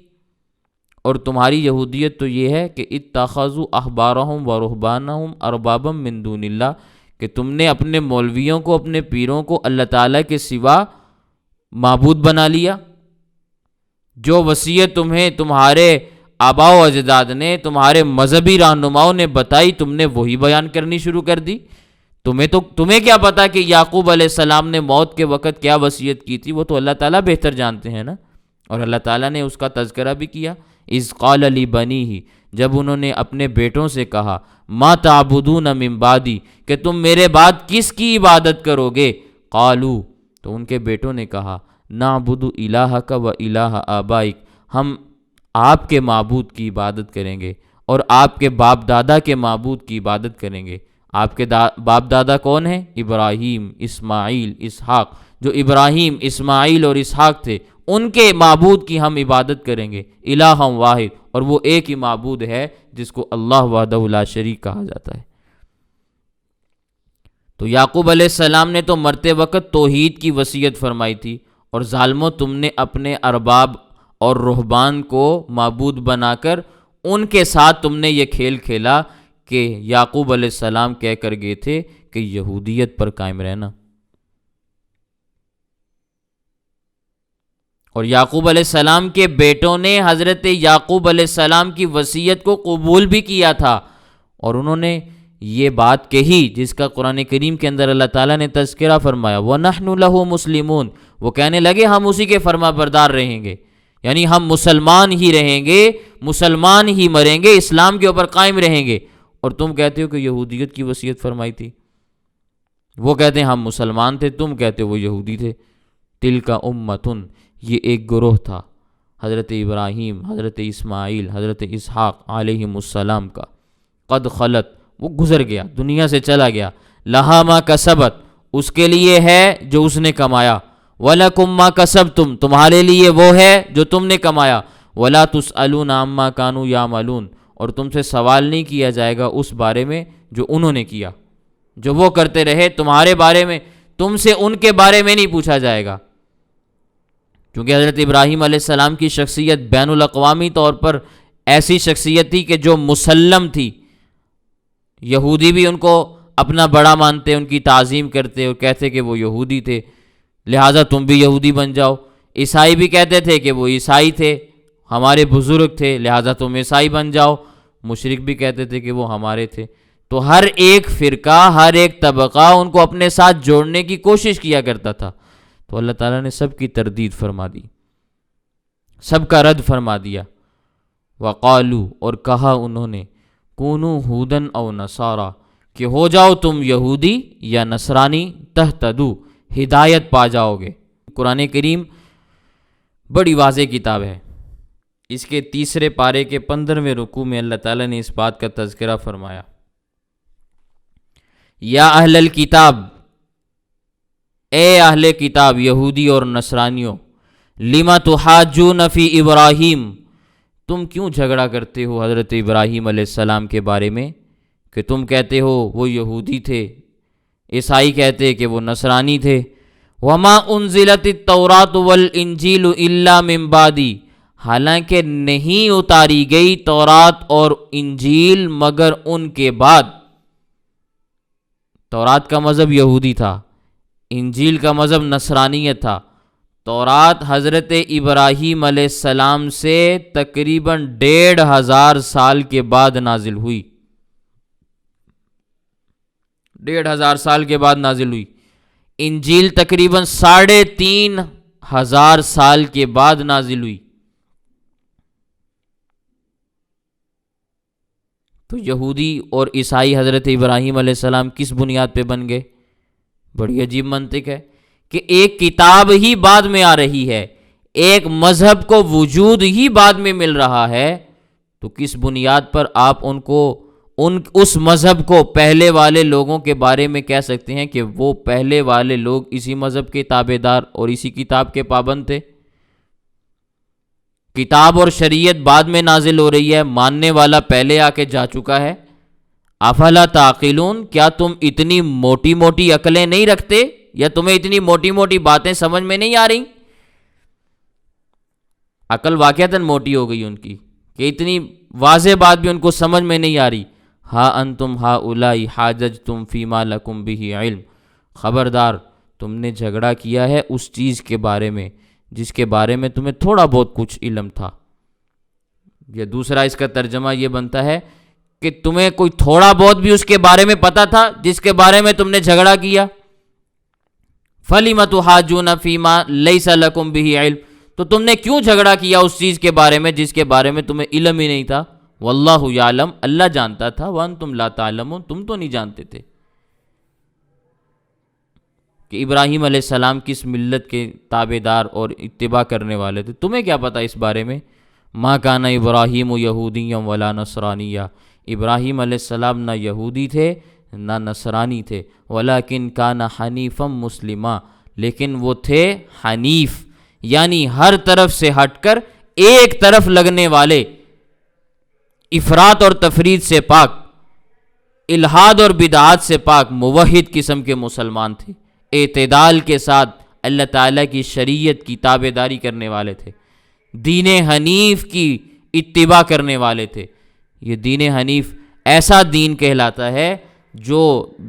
اور تمہاری یہودیت تو یہ ہے کہ اتخذوا احبارہم ورہبانہم اربابا من دون اللہ، کہ تم نے اپنے مولویوں کو، اپنے پیروں کو اللہ تعالیٰ کے سوا معبود بنا لیا۔ جو وصیت تمہیں تمہارے آباء و اجداد نے، تمہارے مذہبی رہنماؤں نے بتائی، تم نے وہی بیان کرنی شروع کر دی۔ تمہیں کیا پتا کہ یعقوب علیہ السلام نے موت کے وقت کیا وصیت کی تھی؟ وہ تو اللہ تعالیٰ بہتر جانتے ہیں نا۔ اور اللہ تعالیٰ نے اس کا تذکرہ بھی کیا، اذ قال لبنیہ، جب انہوں نے اپنے بیٹوں سے کہا، ما تعبدون من بعدی، کہ تم میرے بعد کس کی عبادت کرو گے؟ قالوا، تو ان کے بیٹوں نے کہا، نعبد الہک و الہ آبائک، ہم آپ کے معبود کی عبادت کریں گے اور آپ کے باپ دادا کے معبود کی عبادت کریں گے۔ آپ کے باپ دادا کون ہیں؟ ابراہیم، اسماعیل، اسحاق۔ جو ابراہیم، اسماعیل اور اسحاق تھے ان کے معبود کی ہم عبادت کریں گے، الہ واحد، اور وہ ایک ہی معبود ہے جس کو اللہ وحدہ لا شریک کہا جاتا ہے۔ تو یعقوب علیہ السلام نے تو مرتے وقت توحید کی وصیت فرمائی تھی، اور ظالموں تم نے اپنے ارباب اور رہبان کو معبود بنا کر ان کے ساتھ تم نے یہ کھیل کھیلا کہ یعقوب علیہ السلام کہہ کر گئے تھے کہ یہودیت پر قائم رہنا، اور یعقوب علیہ السلام کے بیٹوں نے حضرت یعقوب علیہ السلام کی وصیت کو قبول بھی کیا تھا، اور انہوں نے یہ بات کہی جس کا قرآن کریم کے اندر اللہ تعالیٰ نے تذکرہ فرمایا، وَنَحْنُ لَهُ مُسْلِمُونَ، وہ کہنے لگے ہم اسی کے فرما بردار رہیں گے، یعنی ہم مسلمان ہی رہیں گے، مسلمان ہی مریں گے، اسلام کے اوپر قائم رہیں گے۔ اور تم کہتے ہو کہ یہودیت کی وصیت فرمائی تھی، وہ کہتے ہیں ہم مسلمان تھے، تم کہتے ہو وہ یہودی تھے۔ تِلْكَ أُمَّةٌ، یہ ایک گروہ تھا حضرت ابراہیم، حضرت اسماعیل، حضرت اسحاق علیہم السلام کا، قد خلت، وہ گزر گیا، دنیا سے چلا گیا، لہا ما کسبت، اس کے لیے ہے جو اس نے کمایا، وَلَكُمْ مَا كَسَبْتُمْ، تمہارے لیے وہ ہے جو تم نے کمایا، وَلَا تُسْأَلُونَ عَمَّا كَانُوا يَعْمَلُونَ، اور تم سے سوال نہیں کیا جائے گا اس بارے میں جو انہوں نے کیا، جو وہ کرتے رہے تمہارے بارے میں، تم سے ان کے بارے میں نہیں پوچھا جائے گا۔ کیونکہ حضرت ابراہیم علیہ السلام کی شخصیت بین الاقوامی طور پر ایسی شخصیت تھی کہ جو مسلم تھی، یہودی بھی ان کو اپنا بڑا مانتے، ان کی تعظیم کرتے اور کہتے کہ وہ یہودی تھے، لہٰذا تم بھی یہودی بن جاؤ۔ عیسائی بھی کہتے تھے کہ وہ عیسائی تھے، ہمارے بزرگ تھے، لہٰذا تم عیسائی بن جاؤ۔ مشرک بھی کہتے تھے کہ وہ ہمارے تھے۔ تو ہر ایک فرقہ، ہر ایک طبقہ ان کو اپنے ساتھ جوڑنے کی کوشش کیا کرتا تھا، تو اللہ تعالیٰ نے سب کی تردید فرما دی، سب کا رد فرما دیا۔ وقالو، اور کہا انہوں نے، کونو ہودن او نصارا، کہ ہو جاؤ تم یہودی یا نصرانی، تہتدو، ہدایت پا جاؤ گے۔ قرآن کریم بڑی واضح کتاب ہے، اس کے 3 پارے کے 15ویں رکوع میں اللہ تعالیٰ نے اس بات کا تذکرہ فرمایا، یا اہل الکتاب، اے اہل کتاب یہودی اور نصرانیوں، لما تحاجون فی ابراہیم، تم کیوں جھگڑا کرتے ہو حضرت ابراہیم علیہ السلام کے بارے میں، کہ تم کہتے ہو وہ یہودی تھے، عیسائی کہتے کہ وہ نصرانی تھے۔ وما انزلت التوراۃ والانجیل الا من بعدی، حالانکہ نہیں اتاری گئی تورات اور انجیل مگر ان کے بعد۔ تورات کا مذہب یہودی تھا، انجیل کا مذہب نصرانیت تھا۔ تورات حضرت ابراہیم علیہ السلام سے تقریباً 1500 سال کے بعد نازل ہوئی، 1500 سال کے بعد نازل ہوئی۔ انجیل تقریباً 3500 سال کے بعد نازل ہوئی۔ تو یہودی اور عیسائی حضرت ابراہیم علیہ السلام کس بنیاد پہ بن گئے؟ بڑی عجیب منطق ہے کہ ایک کتاب ہی بعد میں آ رہی ہے، ایک مذہب کو وجود ہی بعد میں مل رہا ہے، تو کس بنیاد پر آپ ان کو اس مذہب کو پہلے والے لوگوں کے بارے میں کہہ سکتے ہیں کہ وہ پہلے والے لوگ اسی مذہب کے تابع دار اور اسی کتاب کے پابند تھے؟ کتاب اور شریعت بعد میں نازل ہو رہی ہے، ماننے والا پہلے آ کے جا چکا ہے۔ افلا تعقلون، کیا تم اتنی موٹی موٹی عقلیں نہیں رکھتے، یا تمہیں اتنی موٹی موٹی باتیں سمجھ میں نہیں آ رہی؟ عقل واقعتاً موٹی ہو گئی ان کی کہ اتنی واضح بات بھی ان کو سمجھ میں نہیں آ رہی۔ ہا انتم ہاؤلائی حاججتم فیما لکم بہ علم، خبردار تم نے جھگڑا کیا ہے اس چیز کے بارے میں جس کے بارے میں تمہیں تھوڑا بہت کچھ علم تھا، یا دوسرا اس کا ترجمہ یہ بنتا ہے کہ تمہیں کوئی تھوڑا بہت بھی اس کے بارے میں پتا تھا جس کے بارے میں تم نے جھگڑا کیا۔ فَلِمَ تُحَاجُّونَ فِي مَا لَيْسَ لَكُمْ بِهِ علم، تو تم نے کیوں جھگڑا کیا اس چیز کے بارے میں جس کے بارے میں تمہیں علم ہی نہیں تھا؟ واللہ یعلم، اللہ جانتا تھا، وانتم لا تعلمون، تم تو نہیں جانتے تھے کہ ابراہیم علیہ السلام کس ملت کے تابع دار اور اتباع کرنے والے تھے، تمہیں کیا پتا اس بارے میں؟ ما کان ابراہیم یہودیا ولا نصرانیہ، ابراہیم علیہ السلام نہ یہودی تھے نہ نصرانی تھے، ولیکن کان حنیفا مسلما، لیکن وہ تھے حنیف، یعنی ہر طرف سے ہٹ کر ایک طرف لگنے والے، افراط اور تفرید سے پاک، الحاد اور بدعات سے پاک، موحد قسم کے مسلمان تھے، اعتدال کے ساتھ اللہ تعالیٰ کی شریعت کی تابع داری کرنے والے تھے، دین حنیف کی اتباع کرنے والے تھے۔ یہ دین حنیف ایسا دین کہلاتا ہے جو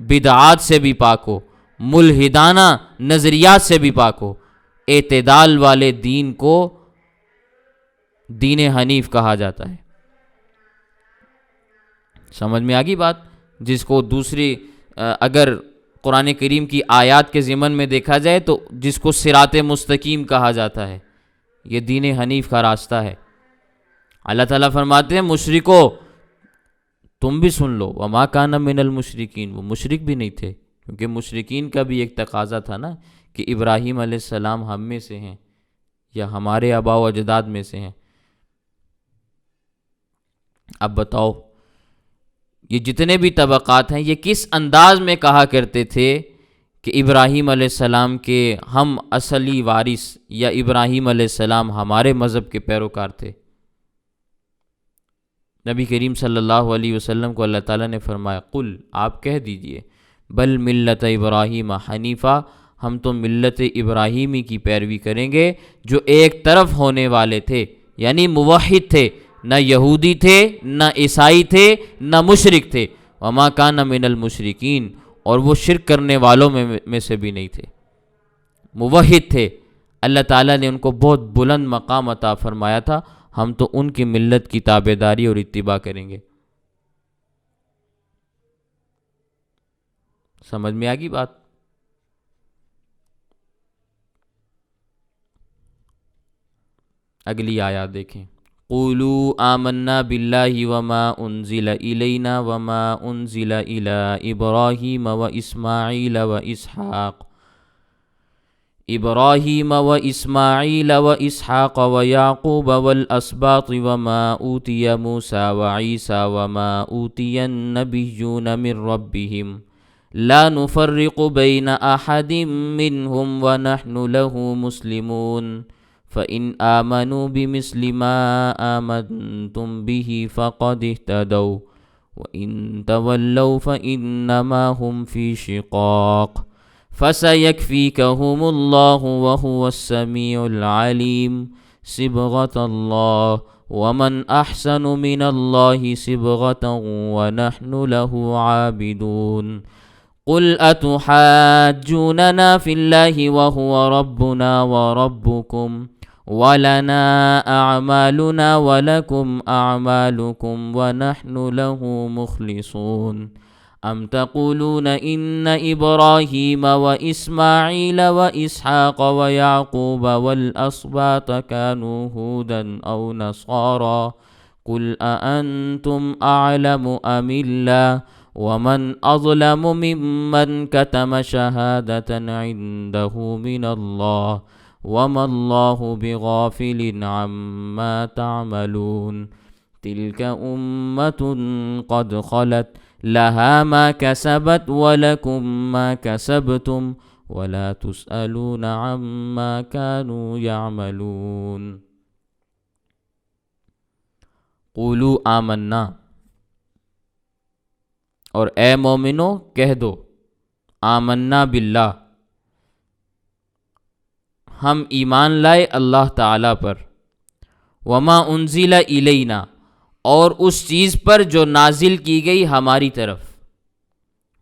بدعات سے بھی پاک ہو، ملحدانہ نظریات سے بھی پاک ہو۔ اعتدال والے دین کو دین حنیف کہا جاتا ہے۔ سمجھ میں آگی بات؟ جس کو دوسری اگر قرآن کریم کی آیات کے ضمن میں دیکھا جائے تو جس کو صراط مستقیم کہا جاتا ہے، یہ دین حنیف کا راستہ ہے۔ اللہ تعالیٰ فرماتے ہیں مشرکو تم بھی سن لو، وما کان من المشرکین، وہ مشرک بھی نہیں تھے، کیونکہ مشرکین کا بھی ایک تقاضا تھا نا کہ ابراہیم علیہ السلام ہم میں سے ہیں یا ہمارے آباء و اجداد میں سے ہیں۔ اب بتاؤ یہ جتنے بھی طبقات ہیں یہ کس انداز میں کہا کرتے تھے کہ ابراہیم علیہ السلام کے ہم اصلی وارث، یا ابراہیم علیہ السلام ہمارے مذہب کے پیروکار تھے؟ نبی کریم صلی اللہ علیہ وسلم کو اللہ تعالیٰ نے فرمایا قل، آپ کہہ دیجئے، بل ملت ابراہیم حنیفہ، ہم تو ملت ابراہیمی کی پیروی کریں گے جو ایک طرف ہونے والے تھے، یعنی موحد تھے، نہ یہودی تھے نہ عیسائی تھے نہ مشرک تھے، وما کان من المشرکین، اور وہ شرک کرنے والوں میں سے بھی نہیں تھے، موحد تھے۔ اللہ تعالیٰ نے ان کو بہت بلند مقام عطا فرمایا تھا، ہم تو ان کی ملت کی تابع داری اور اتباع کریں گے۔ سمجھ میں آگی بات؟ اگلی آیات دیکھیں، قولوا آمنا باللہ وما انزل الینا وما انزل الی ابراہیم واسماعیل واسحاق ویعقوب والاسباط وما اوتی موسیٰ وعیسیٰ وما اوتی النبیون من ربهم لا نفرق بین احد منهم ونحن له مسلمون فَإِنْ آمَنُوا بِمِثْلِ مَا آمَنْتُمْ بِهِ فَقَدِ اهْتَدَوْا وَإِنْ تَوَلَّوْا فَإِنَّمَا هُمْ فِي شِقَاقٍ فَسَيَكْفِيكَهُمُ اللَّهُ وَهُوَ السَّمِيعُ الْعَلِيمُ صِبْغَةَ اللَّهِ وَمَنْ أَحْسَنُ مِنَ اللَّهِ صِبْغَةً وَنَحْنُ لَهُ عَابِدُونَ قُلْ أَتُحَاجُّونَنَا فِي اللَّهِ وَهُوَ رَبُّنَا وَرَبُّكُمْ وَلَنَا أَعْمَالُنَا وَلَكُمْ أَعْمَالُكُمْ وَنَحْنُ لَهُ مُخْلِصُونَ أَمْ تَقُولُونَ إِنَّ إِبْرَاهِيمَ وَإِسْمَاعِيلَ وَإِسْحَاقَ وَيَعْقُوبَ وَالْأَسْبَاطَ كَانُوا هُودًا أَوْ نَصَارَىٰ قُلْ أَأَنْتُمْ أَعْلَمُ أَمِ اللَّهُ وَمَنْ أَظْلَمُ مِمَّنْ كَتَمَ شَهَادَةً عِندَهُ مِنَ اللَّهِ وَمَا اللَّهُ بِغَافِلٍ عَمَّا تَعْمَلُونَ تِلْكَ أُمَّةٌ قَدْ خَلَتْ لَهَا مَا كَسَبَتْ وَلَكُمْ مَا كَسَبْتُمْ وَلَا تُسْأَلُونَ عَمَّا كَانُوا يَعْمَلُونَ قُولُوا آمَنَّا، اور اے مومنو کہہ دو آمنا باللہ، ہم ایمان لائے اللہ تعالیٰ پر، وما انزل الینا، اور اس چیز پر جو نازل کی گئی ہماری طرف،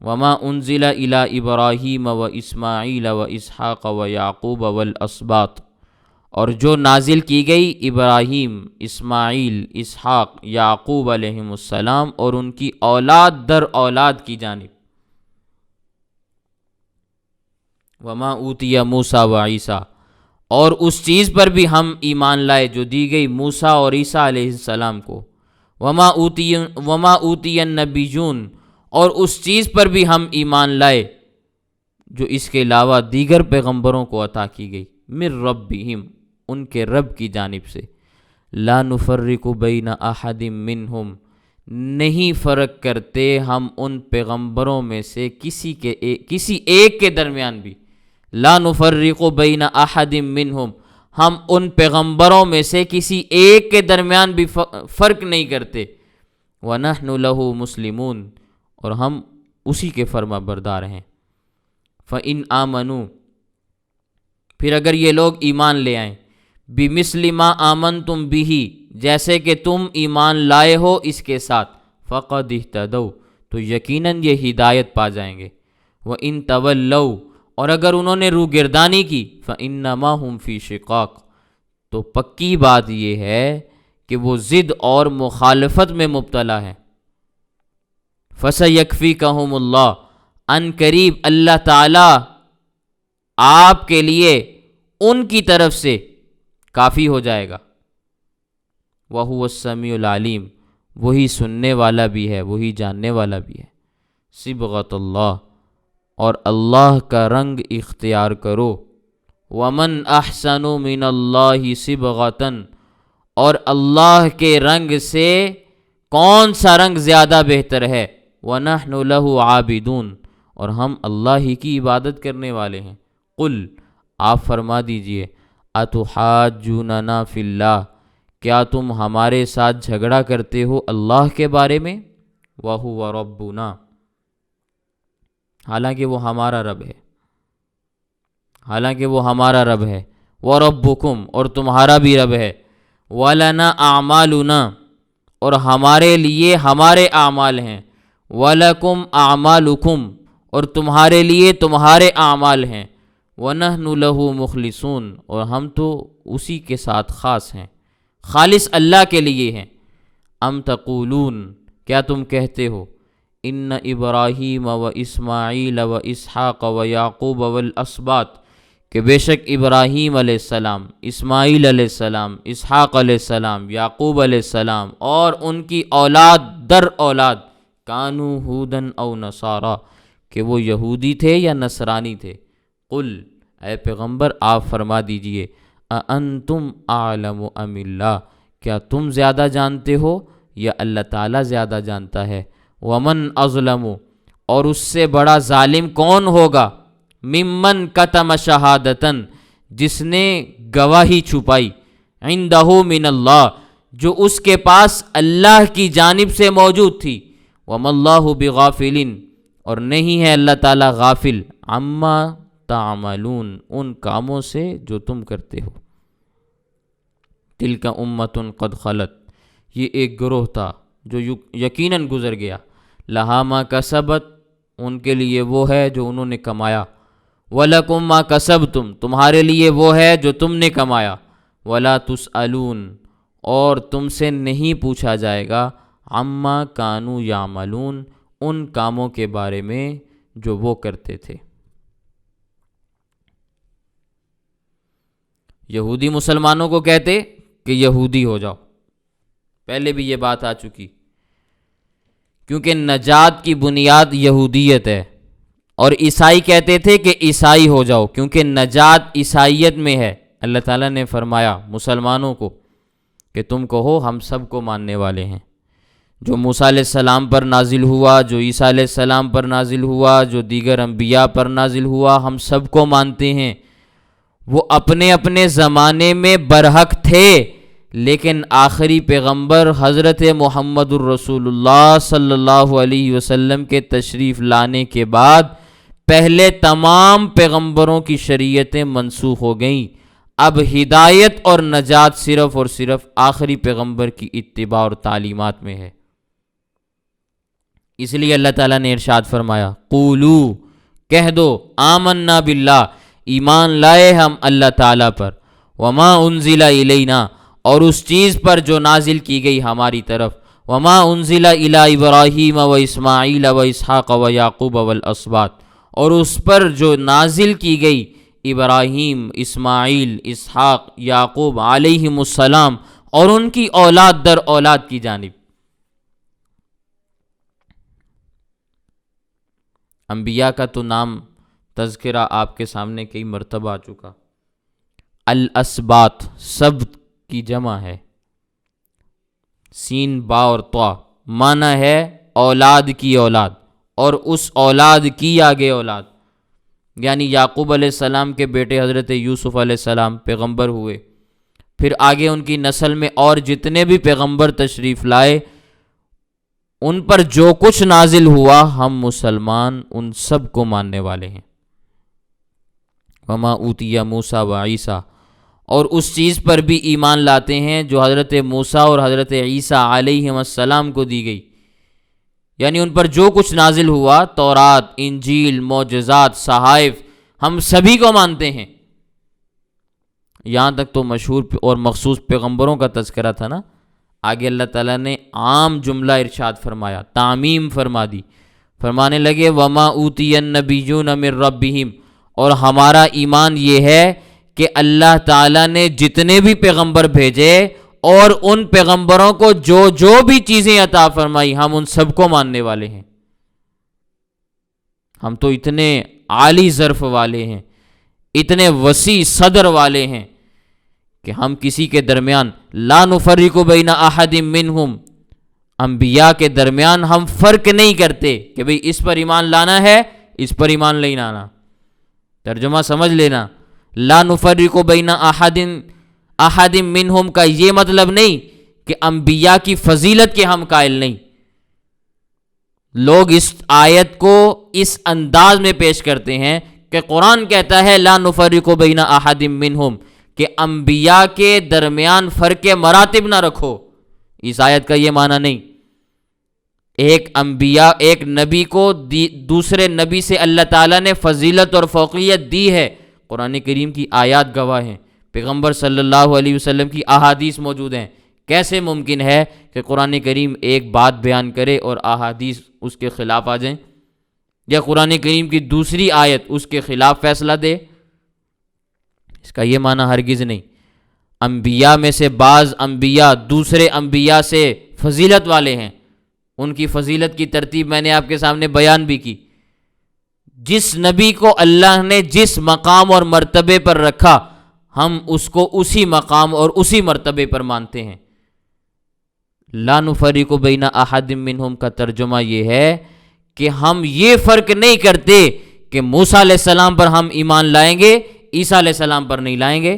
وما انزل الی ابراہیم و اسماعیل و اسحاق و یعقوب والاسباط، اور جو نازل کی گئی ابراہیم، اسماعیل، اسحاق، یعقوب علیہم السلام اور ان کی اولاد در اولاد کی جانب، وما اوتی موسیٰ و عیسیٰ، اور اس چیز پر بھی ہم ایمان لائے جو دی گئی موسیٰ اور عیسیٰ علیہ السلام کو، وما اوتی النبیون، اور اس چیز پر بھی ہم ایمان لائے جو اس کے علاوہ دیگر پیغمبروں کو عطا کی گئی، من ربہم، ان کے رب کی جانب سے، لا نفرق بین احد منہم، نہیں فرق کرتے ہم ان پیغمبروں میں سے کسی ایک کے درمیان بھی، لا نفرق بین احد منہم، ہم ان پیغمبروں میں سے کسی ایک کے درمیان بھی فرق نہیں کرتے، وَنَحْنُ لَهُ مُسْلِمُونَ، اور ہم اسی کے فرما بردار ہیں۔ فَإِنْ آمَنُوا، پھر اگر یہ لوگ ایمان لے آئیں، بِمِثْلِ مَا آمَنْتُمْ بِهِ، جیسے کہ تم ایمان لائے ہو اس کے ساتھ، فَقَدْ اهْتَدَوْا، تو یقیناً یہ ہدایت پا جائیں گے۔ وَإِنْ تَوَلَّوْا، اور اگر انہوں نے روگردانی کی، فَإِنَّمَا هُمْ فِي شِقَاقٍ، تو پکی بات یہ ہے کہ وہ ضد اور مخالفت میں مبتلا ہے۔ فَسَيَكْفِيكَهُمُ اللَّهُ، ان قریب اللہ تعالی آپ کے لیے ان کی طرف سے کافی ہو جائے گا۔ وَهُوَ السَّمِيعُ الْعَلِيمُ، وہی سننے والا بھی ہے، وہی جاننے والا بھی ہے۔ صبغۃ اللہ، اور اللہ کا رنگ اختیار کرو۔ وَمَنْ أَحْسَنُ مِنَ اللَّهِ صِبْغَةً، اور اللہ کے رنگ سے کون سا رنگ زیادہ بہتر ہے۔ وَنَحْنُ لَهُ عَابِدُونَ، اور ہم اللہ ہی کی عبادت کرنے والے ہیں۔ قل، آپ فرما دیجئے، أَتُحَاجُّونَنَا فِي اللَّهِ، کیا تم ہمارے ساتھ جھگڑا کرتے ہو اللہ کے بارے میں؟ وَهُوَ رَبُّنَا، حالانکہ وہ ہمارا رب ہے، وَرَبُّكُمْ، اور تمہارا بھی رب ہے، وَلَنَا أَعْمَالُنَا، اور ہمارے لیے ہمارے اعمال ہیں، وَلَكُمْ أَعْمَالُكُمْ، اور تمہارے لیے تمہارے اعمال ہیں، وَنَحْنُ لَهُ مُخْلِصُونَ، اور ہم تو اسی کے ساتھ خاص ہیں، خالص اللہ کے لیے ہیں۔ ام تقولون، کیا تم کہتے ہو، ان ابراہیم و اسماعیل و اسحاق و یعقوب والاسباط، کہ بے شک ابراہیم علیہ السلام، اسماعیل علیہ السلام، اسحاق علیہ السلام، یعقوب علیہ السلام اور ان کی اولاد در اولاد، کانو ہودن او نصارا، کہ وہ یہودی تھے یا نصرانی تھے۔ قل، اے پیغمبر آپ فرما دیجئے، اَأَنْتُمْ أَعْلَمُ أَمِ اللَّهُ، کیا تم زیادہ جانتے ہو یا اللہ تعالیٰ زیادہ جانتا ہے؟ وَمَنْ أَظْلَمُ، اور اس سے بڑا ظالم کون ہوگا، ممن کتم شہادتن، جس نے گواہی چھپائی، عندہ من اللہ، جو اس کے پاس اللہ کی جانب سے موجود تھی، وَمَا اللَّهُ بِغَافِلٍ، اور نہیں ہے اللہ تعالیٰ غافل، عما تعملون، ان کاموں سے جو تم کرتے ہو۔ تلک امۃ قد خلت، یہ ایک گروہ تھا جو یقیناً گزر گیا، لہا ما کسبت، ان کے لیے وہ ہے جو انہوں نے کمایا، وَلَكُمْ مَا كَسَبْتُمْ، تمہارے لیے وہ ہے جو تم نے کمایا، وَلَا تُسْأَلُونَ، اور تم سے نہیں پوچھا جائے گا، عما کانوا یعملون، ان کاموں کے بارے میں جو وہ کرتے تھے۔ یہودی مسلمانوں کو کہتے کہ یہودی ہو جاؤ، پہلے بھی یہ بات آ چکی، کیونکہ نجات کی بنیاد یہودیت ہے، اور عیسائی کہتے تھے کہ عیسائی ہو جاؤ کیونکہ نجات عیسائیت میں ہے۔ اللہ تعالیٰ نے فرمایا مسلمانوں کو کہ تم کہو ہم سب کو ماننے والے ہیں، جو موسیٰ علیہ السلام پر نازل ہوا، جو عیسیٰ علیہ السلام پر نازل ہوا، جو دیگر انبیاء پر نازل ہوا، ہم سب کو مانتے ہیں۔ وہ اپنے اپنے زمانے میں برحق تھے، لیکن آخری پیغمبر حضرت محمد الرسول اللہ صلی اللہ علیہ وسلم کے تشریف لانے کے بعد پہلے تمام پیغمبروں کی شریعتیں منسوخ ہو گئیں۔ اب ہدایت اور نجات صرف اور صرف آخری پیغمبر کی اتباع اور تعلیمات میں ہے۔ اس لیے اللہ تعالیٰ نے ارشاد فرمایا، قولو، کہہ دو، آمنا باللہ، ایمان لائے ہم اللہ تعالیٰ پر، وما انزل الینا، اور اس چیز پر جو نازل کی گئی ہماری طرف، وما انزل الی ابراہیم و اسماعیل و اسحاق و یعقوب والاسباط، اور اس پر جو نازل کی گئی ابراہیم، اسماعیل، اسحاق، یعقوب علیہم السلام اور ان کی اولاد در اولاد کی جانب۔ انبیاء کا تو نام تذکرہ آپ کے سامنے کئی مرتبہ آ چکا۔ الاسباط، سبت کی جمع ہے، سین با اور طا، معنی ہے اولاد کی اولاد، اور اس اولاد کی آگے اولاد، یعنی یعقوب علیہ السلام کے بیٹے حضرت یوسف علیہ السلام پیغمبر ہوئے، پھر آگے ان کی نسل میں اور جتنے بھی پیغمبر تشریف لائے، ان پر جو کچھ نازل ہوا ہم مسلمان ان سب کو ماننے والے ہیں۔ وما اوتیہ موسیٰ و عیسیٰ، اور اس چیز پر بھی ایمان لاتے ہیں جو حضرت موسیٰ اور حضرت عیسیٰ علیہ السلام کو دی گئی، یعنی ان پر جو کچھ نازل ہوا، تورات، انجیل، معجزات، صحائف، ہم سبھی کو مانتے ہیں۔ یہاں تک تو مشہور اور مخصوص پیغمبروں کا تذکرہ تھا نا، آگے اللہ تعالیٰ نے عام جملہ ارشاد فرمایا، تعمیم فرما دی، فرمانے لگے وما اوتی النبیون من ربہم، اور ہمارا ایمان یہ ہے کہ اللہ تعالیٰ نے جتنے بھی پیغمبر بھیجے اور ان پیغمبروں کو جو بھی چیزیں عطا فرمائی ہم ان سب کو ماننے والے ہیں۔ ہم تو اتنے عالی ظرف والے ہیں، اتنے وسیع صدر والے ہیں کہ ہم کسی کے درمیان لا نفرق بین احد منہم، انبیاء کے درمیان ہم فرق نہیں کرتے کہ بھئی اس پر ایمان لانا ہے، اس پر ایمان نہیں لانا۔ ترجمہ سمجھ لینا، لا نفرق بین احد منہم کا یہ مطلب نہیں کہ انبیاء کی فضیلت کے ہم قائل نہیں۔ لوگ اس آیت کو اس انداز میں پیش کرتے ہیں کہ قرآن کہتا ہے لا نفرق بین احد منہم، کہ انبیاء کے درمیان فرق مراتب نہ رکھو۔ اس آیت کا یہ معنی نہیں۔ ایک نبی کو دوسرے نبی سے اللہ تعالیٰ نے فضیلت اور فوقیت دی ہے، قرآن کریم کی آیات گواہ ہیں، پیغمبر صلی اللہ علیہ وسلم کی احادیث موجود ہیں۔ کیسے ممکن ہے کہ قرآن کریم ایک بات بیان کرے اور احادیث اس کے خلاف آ جائیں، یا قرآن کریم کی دوسری آیت اس کے خلاف فیصلہ دے؟ اس کا یہ معنی ہرگز نہیں۔ انبیاء میں سے بعض انبیاء دوسرے انبیاء سے فضیلت والے ہیں، ان کی فضیلت کی ترتیب میں نے آپ کے سامنے بیان بھی کی۔ جس نبی کو اللہ نے جس مقام اور مرتبے پر رکھا ہم اس کو اسی مقام اور اسی مرتبے پر مانتے ہیں۔ لا نفرق بین احد منہم کا ترجمہ یہ ہے کہ ہم یہ فرق نہیں کرتے کہ موسیٰ علیہ السلام پر ہم ایمان لائیں گے، عیسیٰ علیہ السلام پر نہیں لائیں گے،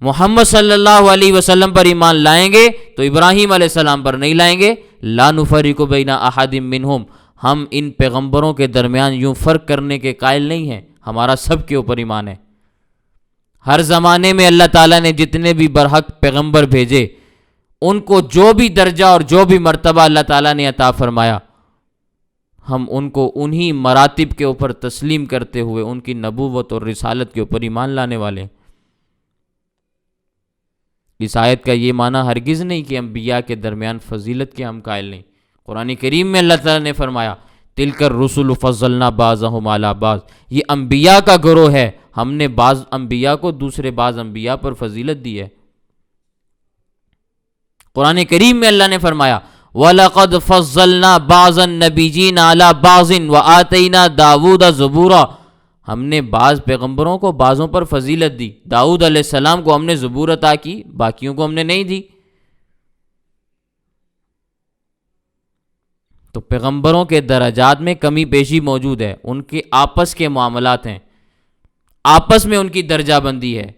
محمد صلی اللہ علیہ وسلم پر ایمان لائیں گے تو ابراہیم علیہ السلام پر نہیں لائیں گے۔ لا نفرق بین احد منہم، ہم ان پیغمبروں کے درمیان یوں فرق کرنے کے قائل نہیں ہیں، ہمارا سب کے اوپر ایمان ہے۔ ہر زمانے میں اللہ تعالیٰ نے جتنے بھی برحق پیغمبر بھیجے ان کو جو بھی درجہ اور جو بھی مرتبہ اللہ تعالیٰ نے عطا فرمایا ہم ان کو انہی مراتب کے اوپر تسلیم کرتے ہوئے ان کی نبوت اور رسالت کے اوپر ایمان لانے والے ہیں۔ اس آیت کا یہ معنی ہرگز نہیں کہ انبیاء کے درمیان فضیلت کے ہم قائل نہیں۔ قرآن کریم میں اللہ تعالیٰ نے فرمایا تلک الرسل فضلنا بعضهم علی بعض، یہ انبیاء کا گروہ ہے، ہم نے بعض انبیاء کو دوسرے بعض انبیاء پر فضیلت دی ہے۔ قرآن کریم میں اللہ نے فرمایا وَلَقَدْ فَضَّلْنَا بَعْضَ النَّبِيِّينَ عَلَى بَعْضٍ وَآتَيْنَا دَاوُودَ زَبُورًا، ہم نے بعض پیغمبروں کو بعضوں پر فضیلت دی۔ داؤد علیہ السلام کو ہم نے زبور عطا کی، باقیوں کو ہم نے نہیں دی۔ تو پیغمبروں کے درجات میں کمی بیشی موجود ہے، ان کے آپس کے معاملات ہیں، آپس میں ان کی درجہ بندی ہے۔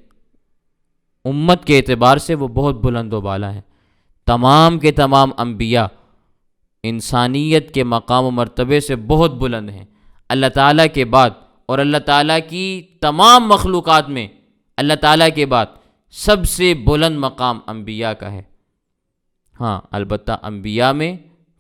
امت کے اعتبار سے وہ بہت بلند و بالا ہیں۔ تمام کے تمام انبیاء انسانیت کے مقام و مرتبے سے بہت بلند ہیں۔ اللہ تعالیٰ کے بعد اور اللہ تعالیٰ کی تمام مخلوقات میں اللہ تعالیٰ کے بعد سب سے بلند مقام انبیاء کا ہے۔ ہاں البتہ انبیاء میں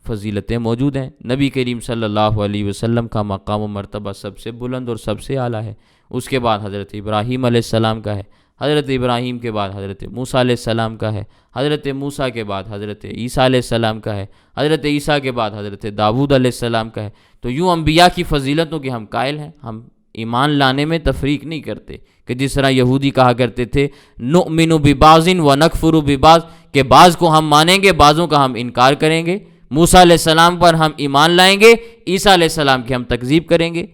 فضیلتیں موجود ہیں۔ نبی کریم صلی اللہ علیہ وسلم کا مقام و مرتبہ سب سے بلند اور سب سے اعلیٰ ہے۔ اس کے بعد حضرت ابراہیم علیہ السلام کا ہے، حضرت ابراہیم کے بعد حضرت موسیٰ علیہ السلام کا ہے، حضرت موسیٰ کے بعد حضرت عیسیٰ علیہ السلام کا ہے، حضرت عیسیٰ کے بعد حضرت داؤد علیہ السلام کا ہے۔ تو یوں انبیاء کی فضیلتوں کے ہم قائل ہیں، ہم ایمان لانے میں تفریق نہیں کرتے کہ جس طرح یہودی کہا کرتے تھے نؤمن ببعض ونکفر ببعض، کہ بعض کو ہم مانیں گے بعضوں کا ہم انکار کریں گے۔ موسیٰ علیہ السلام پر ہم ایمان لائیں گے، عیسیٰ علیہ السلام کی ہم تکذیب کریں گے۔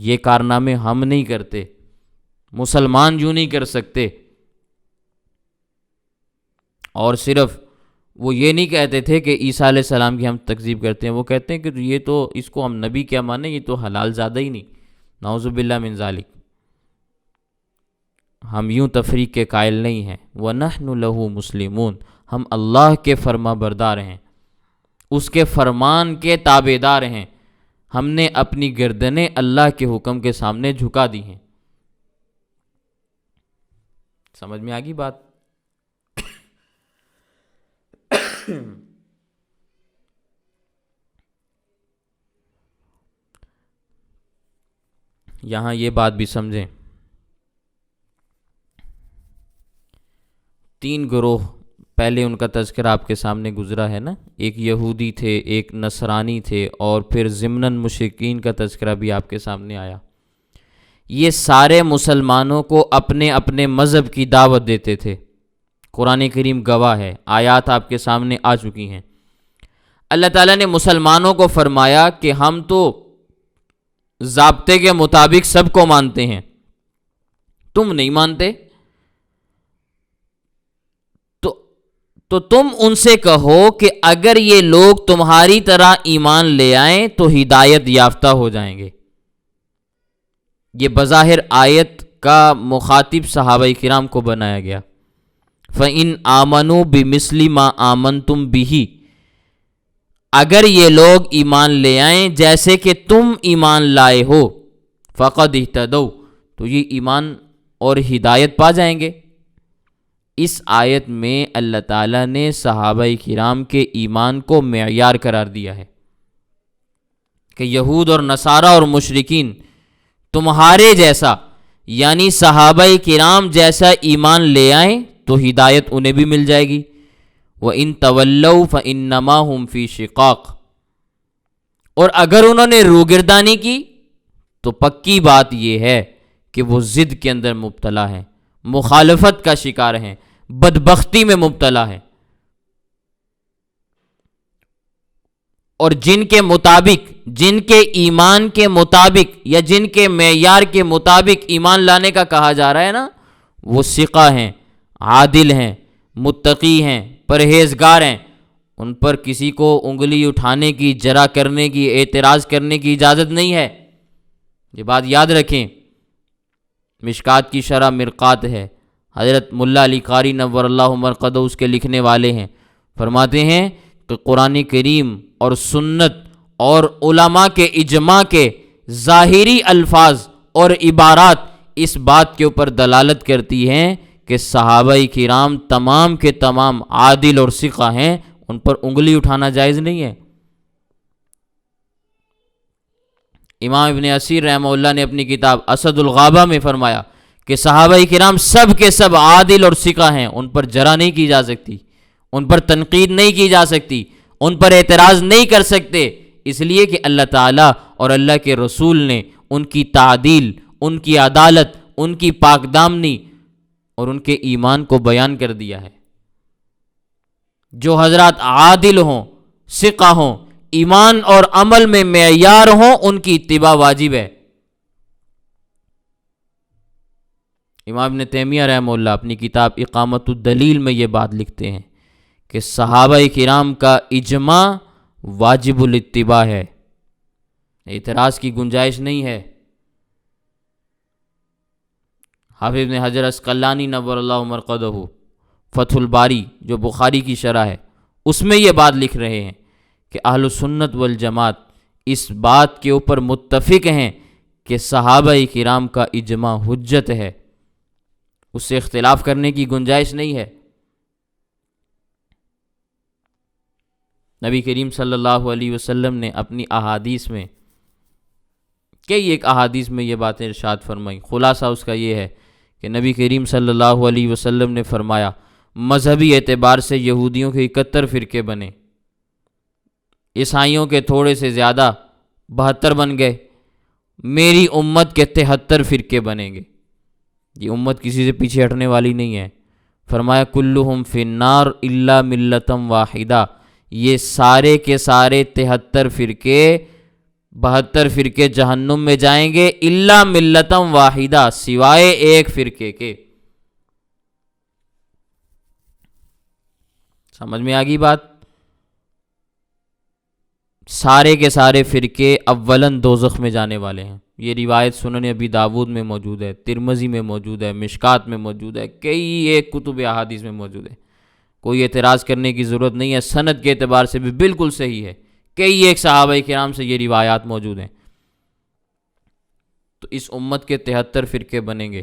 یہ کارنامے ہم نہیں کرتے، مسلمان یوں نہیں کر سکتے، اور صرف وہ یہ نہیں کہتے تھے کہ عیسیٰ علیہ السلام کی ہم تکذیب کرتے ہیں، وہ کہتے ہیں کہ یہ تو اس کو ہم نبی کیا مانیں، یہ تو حلال زادہ ہی نہیں، نعوذ باللہ من ذالک۔ ہم یوں تفریق کے قائل نہیں ہیں۔ وَنَحْنُ لَهُ مُسْلِمُونَ، ہم اللہ کے فرما بردار ہیں، اس کے فرمان کے تابع دار ہیں، ہم نے اپنی گردنیں اللہ کے حکم کے سامنے جھکا دی ہیں۔ سمجھ میں آگی بات؟ یہاں یہ بات بھی سمجھیں، 3 گروہ پہلے ان کا تذکرہ آپ کے سامنے گزرا ہے نا، ایک یہودی تھے، ایک نصرانی تھے، اور پھر ضمناً مشرکین کا تذکرہ بھی آپ کے سامنے آیا۔ یہ سارے مسلمانوں کو اپنے اپنے مذہب کی دعوت دیتے تھے، قرآن کریم گواہ ہے، آیات آپ کے سامنے آ چکی ہیں۔ اللہ تعالیٰ نے مسلمانوں کو فرمایا کہ ہم تو ضابطے کے مطابق سب کو مانتے ہیں، تم نہیں مانتے، تو تم ان سے کہو کہ اگر یہ لوگ تمہاری طرح ایمان لے آئیں تو ہدایت یافتہ ہو جائیں گے۔ یہ بظاہر آیت کا مخاطب صحابہ کرام کو بنایا گیا۔ فَإِنْ آمَنُوا بِمِثْلِ مَا آمَنْتُمْ بِهِ، اگر یہ لوگ ایمان لے آئیں جیسے کہ تم ایمان لائے ہو، فَقَدْ اهْتَدَوْا، تو یہ ایمان اور ہدایت پا جائیں گے۔ اس آیت میں اللہ تعالیٰ نے صحابہ کرام کے ایمان کو معیار قرار دیا ہے کہ یہود اور نصارہ اور مشرکین تمہارے جیسا، یعنی صحابہ کرام جیسا ایمان لے آئیں تو ہدایت انہیں بھی مل جائے گی۔ وَإِن تَوَلَّوْا فَإِنَّمَا هُمْ فِي شِقَاقٍ، اور اگر انہوں نے روگردانی کی تو پکی بات یہ ہے کہ وہ ضد کے اندر مبتلا ہیں، مخالفت کا شکار ہیں، بدبختی میں مبتلا ہیں۔ اور جن کے مطابق، جن کے ایمان کے مطابق یا جن کے معیار کے مطابق ایمان لانے کا کہا جا رہا ہے نا، وہ ثقہ ہیں، عادل ہیں، متقی ہیں، پرہیزگار ہیں، ان پر کسی کو انگلی اٹھانے کی، جرح کرنے کی، اعتراض کرنے کی اجازت نہیں ہے۔ یہ بات یاد رکھیں۔ مشکات کی شرح مرقات ہے، حضرت ملا علی قاری نور اللہ مرقدہ اس کے لکھنے والے ہیں، فرماتے ہیں کہ قرآن کریم اور سنت اور علماء کے اجماع کے ظاہری الفاظ اور عبارات اس بات کے اوپر دلالت کرتی ہیں کہ صحابہ کرام تمام کے تمام عادل اور ثقہ ہیں، ان پر انگلی اٹھانا جائز نہیں ہے۔ امام ابن اسیر رحمہ اللہ نے اپنی کتاب اسد الغابہ میں فرمایا کہ صحابہ کرام سب کے سب عادل اور ثقہ ہیں، ان پر جرح نہیں کی جا سکتی، ان پر تنقید نہیں کی جا سکتی، ان پر اعتراض نہیں کر سکتے، اس لیے کہ اللہ تعالیٰ اور اللہ کے رسول نے ان کی تعدیل، ان کی عدالت، ان کی پاک دامنی اور ان کے ایمان کو بیان کر دیا ہے۔ جو حضرات عادل ہوں، ثقہ ہوں، ایمان اور عمل میں معیار ہوں، ان کی اتباع واجب ہے۔ امام ابن تیمیہ رحمہ اللہ اپنی کتاب اقامت الدلیل میں یہ بات لکھتے ہیں کہ صحابہ کرام کا اجماع واجب الاتباع ہے، اعتراض کی گنجائش نہیں ہے۔ حافظ ابن حجر عسقلانی نور اللہ مرقدہ فتح الباری جو بخاری کی شرح ہے، اس میں یہ بات لکھ رہے ہیں کہ اہل السنت والجماعت اس بات کے اوپر متفق ہیں کہ صحابہ کرام کا اجماع حجت ہے، اس سے اختلاف کرنے کی گنجائش نہیں ہے۔ نبی کریم صلی اللہ علیہ وسلم نے اپنی احادیث میں کئی ایک احادیث میں یہ باتیں ارشاد فرمائی، خلاصہ اس کا یہ ہے کہ نبی کریم صلی اللہ علیہ وسلم نے فرمایا مذہبی اعتبار سے یہودیوں کے 71 فرقے بنے، عیسائیوں کے تھوڑے سے زیادہ 72 بن گئے، میری امت کے 73 فرقے بنیں گے۔ یہ امت کسی سے پیچھے ہٹنے والی نہیں ہے۔ فرمایا کلہم فی النار الا ملتم واحدہ، یہ سارے کے سارے 73 فرقے 72 فرقے جہنم میں جائیں گے، الا ملتم واحدہ، سوائے ایک فرقے کے۔ سمجھ میں آ گئی بات؟ سارے کے سارے فرقے اولاً دوزخ میں جانے والے ہیں. یہ روایت سنن ابی داود میں موجود ہے، ترمذی میں موجود ہے، مشکات میں موجود ہے، کئی ایک کتب احادیث میں موجود ہے. کوئی اعتراض کرنے کی ضرورت نہیں ہے، سند کے اعتبار سے بھی بالکل صحیح ہے. کئی ایک صحابہ کرام سے یہ روایات موجود ہیں. تو اس امت کے 73 فرقے بنیں گے،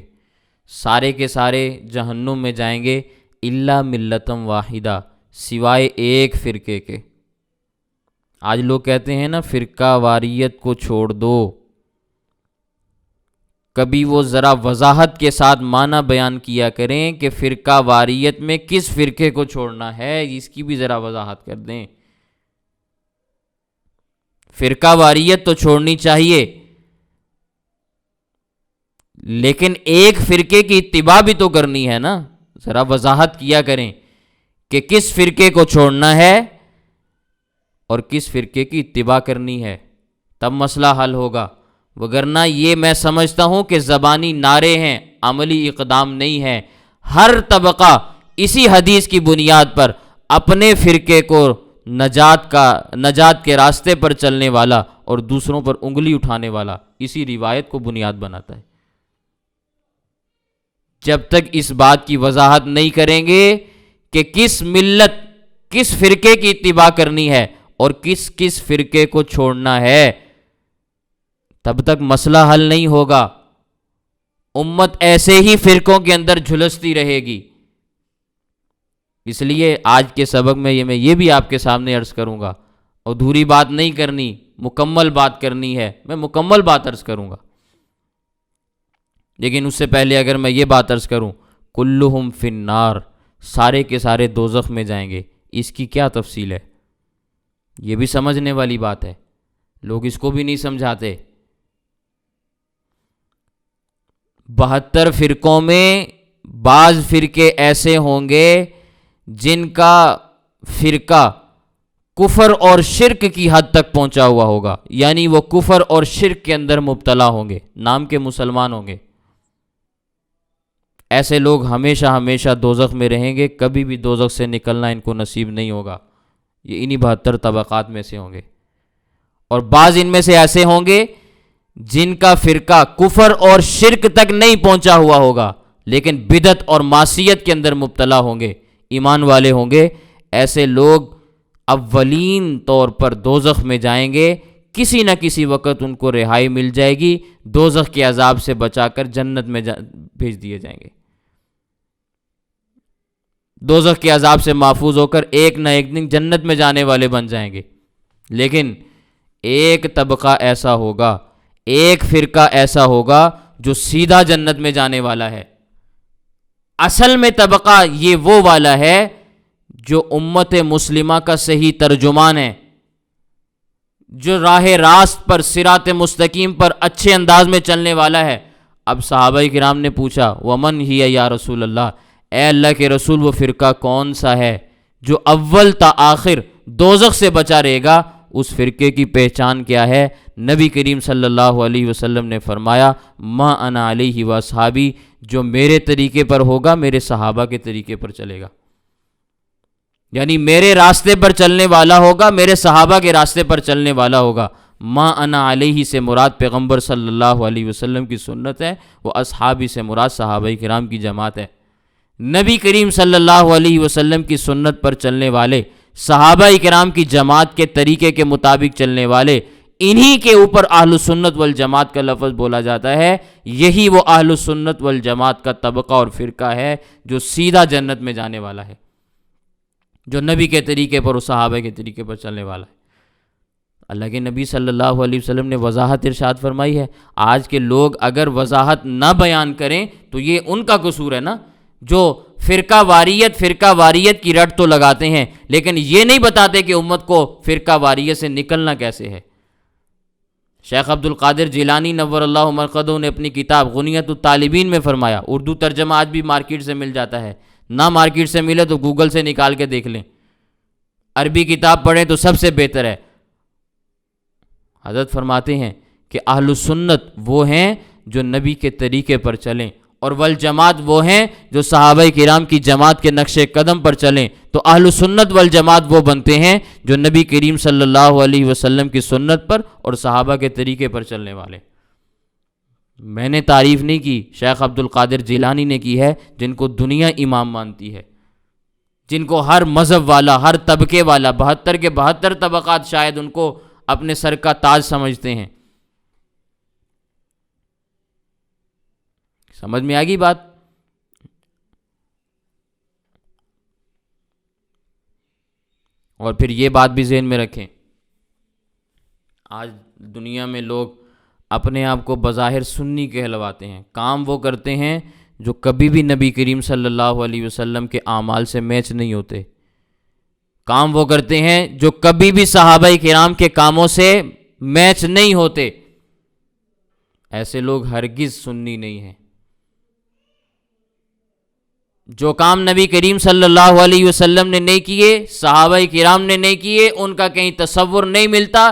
سارے کے سارے جہنم میں جائیں گے، الا ملتم واحدہ، سوائے ایک فرقے کے. آج لوگ کہتے ہیں نا فرقہ واریت کو چھوڑ دو. کبھی وہ ذرا وضاحت کے ساتھ معنی بیان کیا کریں کہ فرقہ واریت میں کس فرقے کو چھوڑنا ہے، اس کی بھی ذرا وضاحت کر دیں. فرقہ واریت تو چھوڑنی چاہیے، لیکن ایک فرقے کی اتباع بھی تو کرنی ہے نا. ذرا وضاحت کیا کریں کہ کس فرقے کو چھوڑنا ہے اور کس فرقے کی اتباع کرنی ہے، تب مسئلہ حل ہوگا. وگرنہ یہ میں سمجھتا ہوں کہ زبانی نعرے ہیں، عملی اقدام نہیں ہے. ہر طبقہ اسی حدیث کی بنیاد پر اپنے فرقے کو نجات کے راستے پر چلنے والا اور دوسروں پر انگلی اٹھانے والا اسی روایت کو بنیاد بناتا ہے. جب تک اس بات کی وضاحت نہیں کریں گے کہ کس ملت، کس فرقے کی اتباع کرنی ہے اور کس فرقے کو چھوڑنا ہے، تب تک مسئلہ حل نہیں ہوگا. امت ایسے ہی فرقوں کے اندر جھلستی رہے گی. اس لیے آج کے سبق میں یہ بھی آپ کے سامنے عرض کروں گا، ادھوری بات نہیں کرنی، مکمل بات کرنی ہے. میں مکمل بات عرض کروں گا، لیکن اس سے پہلے اگر میں یہ بات عرض کروں کلہم فی النار، سارے کے سارے دوزخ میں جائیں گے، اس کی کیا تفصیل ہے؟ یہ بھی سمجھنے والی بات ہے. لوگ اس کو بھی نہیں سمجھاتے. 72 فرقوں میں بعض فرقے ایسے ہوں گے جن کا فرقہ کفر اور شرک کی حد تک پہنچا ہوا ہوگا، یعنی وہ کفر اور شرک کے اندر مبتلا ہوں گے، نام کے مسلمان ہوں گے. ایسے لوگ ہمیشہ دوزخ میں رہیں گے، کبھی بھی دوزخ سے نکلنا ان کو نصیب نہیں ہوگا. یہ انہی 72 طبقات میں سے ہوں گے. اور بعض ان میں سے ایسے ہوں گے جن کا فرقہ کفر اور شرک تک نہیں پہنچا ہوا ہوگا، لیکن بدعت اور معصیت کے اندر مبتلا ہوں گے، ایمان والے ہوں گے. ایسے لوگ اولین طور پر دوزخ میں جائیں گے، کسی نہ کسی وقت ان کو رہائی مل جائے گی، دوزخ کے عذاب سے بچا کر جنت میں بھیج دیے جائیں گے. دوزخ کے عذاب سے محفوظ ہو کر ایک نہ ایک دن جنت میں جانے والے بن جائیں گے. لیکن ایک طبقہ ایسا ہوگا، ایک فرقہ ایسا ہوگا جو سیدھا جنت میں جانے والا ہے. اصل میں طبقہ یہ وہ والا ہے جو امت مسلمہ کا صحیح ترجمان ہے، جو راہ راست پر، صراط مستقیم پر اچھے انداز میں چلنے والا ہے. اب صحابہ کرام نے پوچھا ومن ہی یا رسول اللہ، اے اللہ کے رسول وہ فرقہ کون سا ہے جو اول تا آخر دوزخ سے بچا رہے گا؟ اس فرقے کی پہچان کیا ہے؟ نبی کریم صلی اللہ علیہ وسلم نے فرمایا ما انا علیہ واصحابی، جو میرے طریقے پر ہوگا، میرے صحابہ کے طریقے پر چلے گا. یعنی میرے راستے پر چلنے والا ہوگا، میرے صحابہ کے راستے پر چلنے والا ہوگا. ما انا علیہ سے مراد پیغمبر صلی اللہ علیہ وسلم کی سنت ہے، وہ اصحابی سے مراد صحابہ کرام کی جماعت ہے. نبی کریم صلی اللہ علیہ وسلم کی سنت پر چلنے والے، صحابہ کرام کی جماعت کے طریقے کے مطابق چلنے والے، انہی کے اوپر اہل السنت والجماعت کا لفظ بولا جاتا ہے. یہی وہ اہل السنت والجماعت کا طبقہ اور فرقہ ہے جو سیدھا جنت میں جانے والا ہے، جو نبی کے طریقے پر اور صحابہ کے طریقے پر چلنے والا ہے. اللہ کے نبی صلی اللہ علیہ وسلم نے وضاحت ارشاد فرمائی ہے. آج کے لوگ اگر وضاحت نہ بیان کریں تو یہ ان کا قصور ہے نا، جو فرقہ واریت کی رٹ تو لگاتے ہیں، لیکن یہ نہیں بتاتے کہ امت کو فرقہ واریت سے نکلنا کیسے ہے. شیخ عبد القادر جیلانی نور اللہ مرقدہ نے اپنی کتاب غنیۃ الطالبین میں فرمایا، اردو ترجمہ آج بھی مارکیٹ سے مل جاتا ہے، نہ مارکیٹ سے ملے تو گوگل سے نکال کے دیکھ لیں، عربی کتاب پڑھیں تو سب سے بہتر ہے. حضرت فرماتے ہیں کہ اہل السنت وہ ہیں جو نبی کے طریقے پر چلیں اور والجماعت وہ ہیں جو صحابہ کرام کی جماعت کے نقش قدم پر چلیں، تو اہل سنت والجماعت وہ بنتے ہیں جو نبی کریم صلی اللہ علیہ وسلم کی سنت پر اور صحابہ کے طریقے پر چلنے والے۔ میں نے تعریف نہیں کی، شیخ عبد القادر جیلانی نے کی ہے، جن کو دنیا امام مانتی ہے، جن کو ہر مذہب والا، ہر طبقے والا، 72 کے 72 طبقات شاید ان کو اپنے سر کا تاج سمجھتے ہیں۔ سمجھ میں آ گئی بات؟ اور پھر یہ بات بھی ذہن میں رکھیں، آج دنیا میں لوگ اپنے آپ کو بظاہر سنی کہلواتے ہیں، کام وہ کرتے ہیں جو کبھی بھی نبی کریم صلی اللہ علیہ وسلم کے اعمال سے میچ نہیں ہوتے، کام وہ کرتے ہیں جو کبھی بھی صحابہ کرام کے کاموں سے میچ نہیں ہوتے۔ ایسے لوگ ہرگز سنی نہیں ہیں۔ جو کام نبی کریم صلی اللہ علیہ وسلم نے نہیں کیے، صحابہ کرام نے نہیں کیے، ان کا کہیں تصور نہیں ملتا،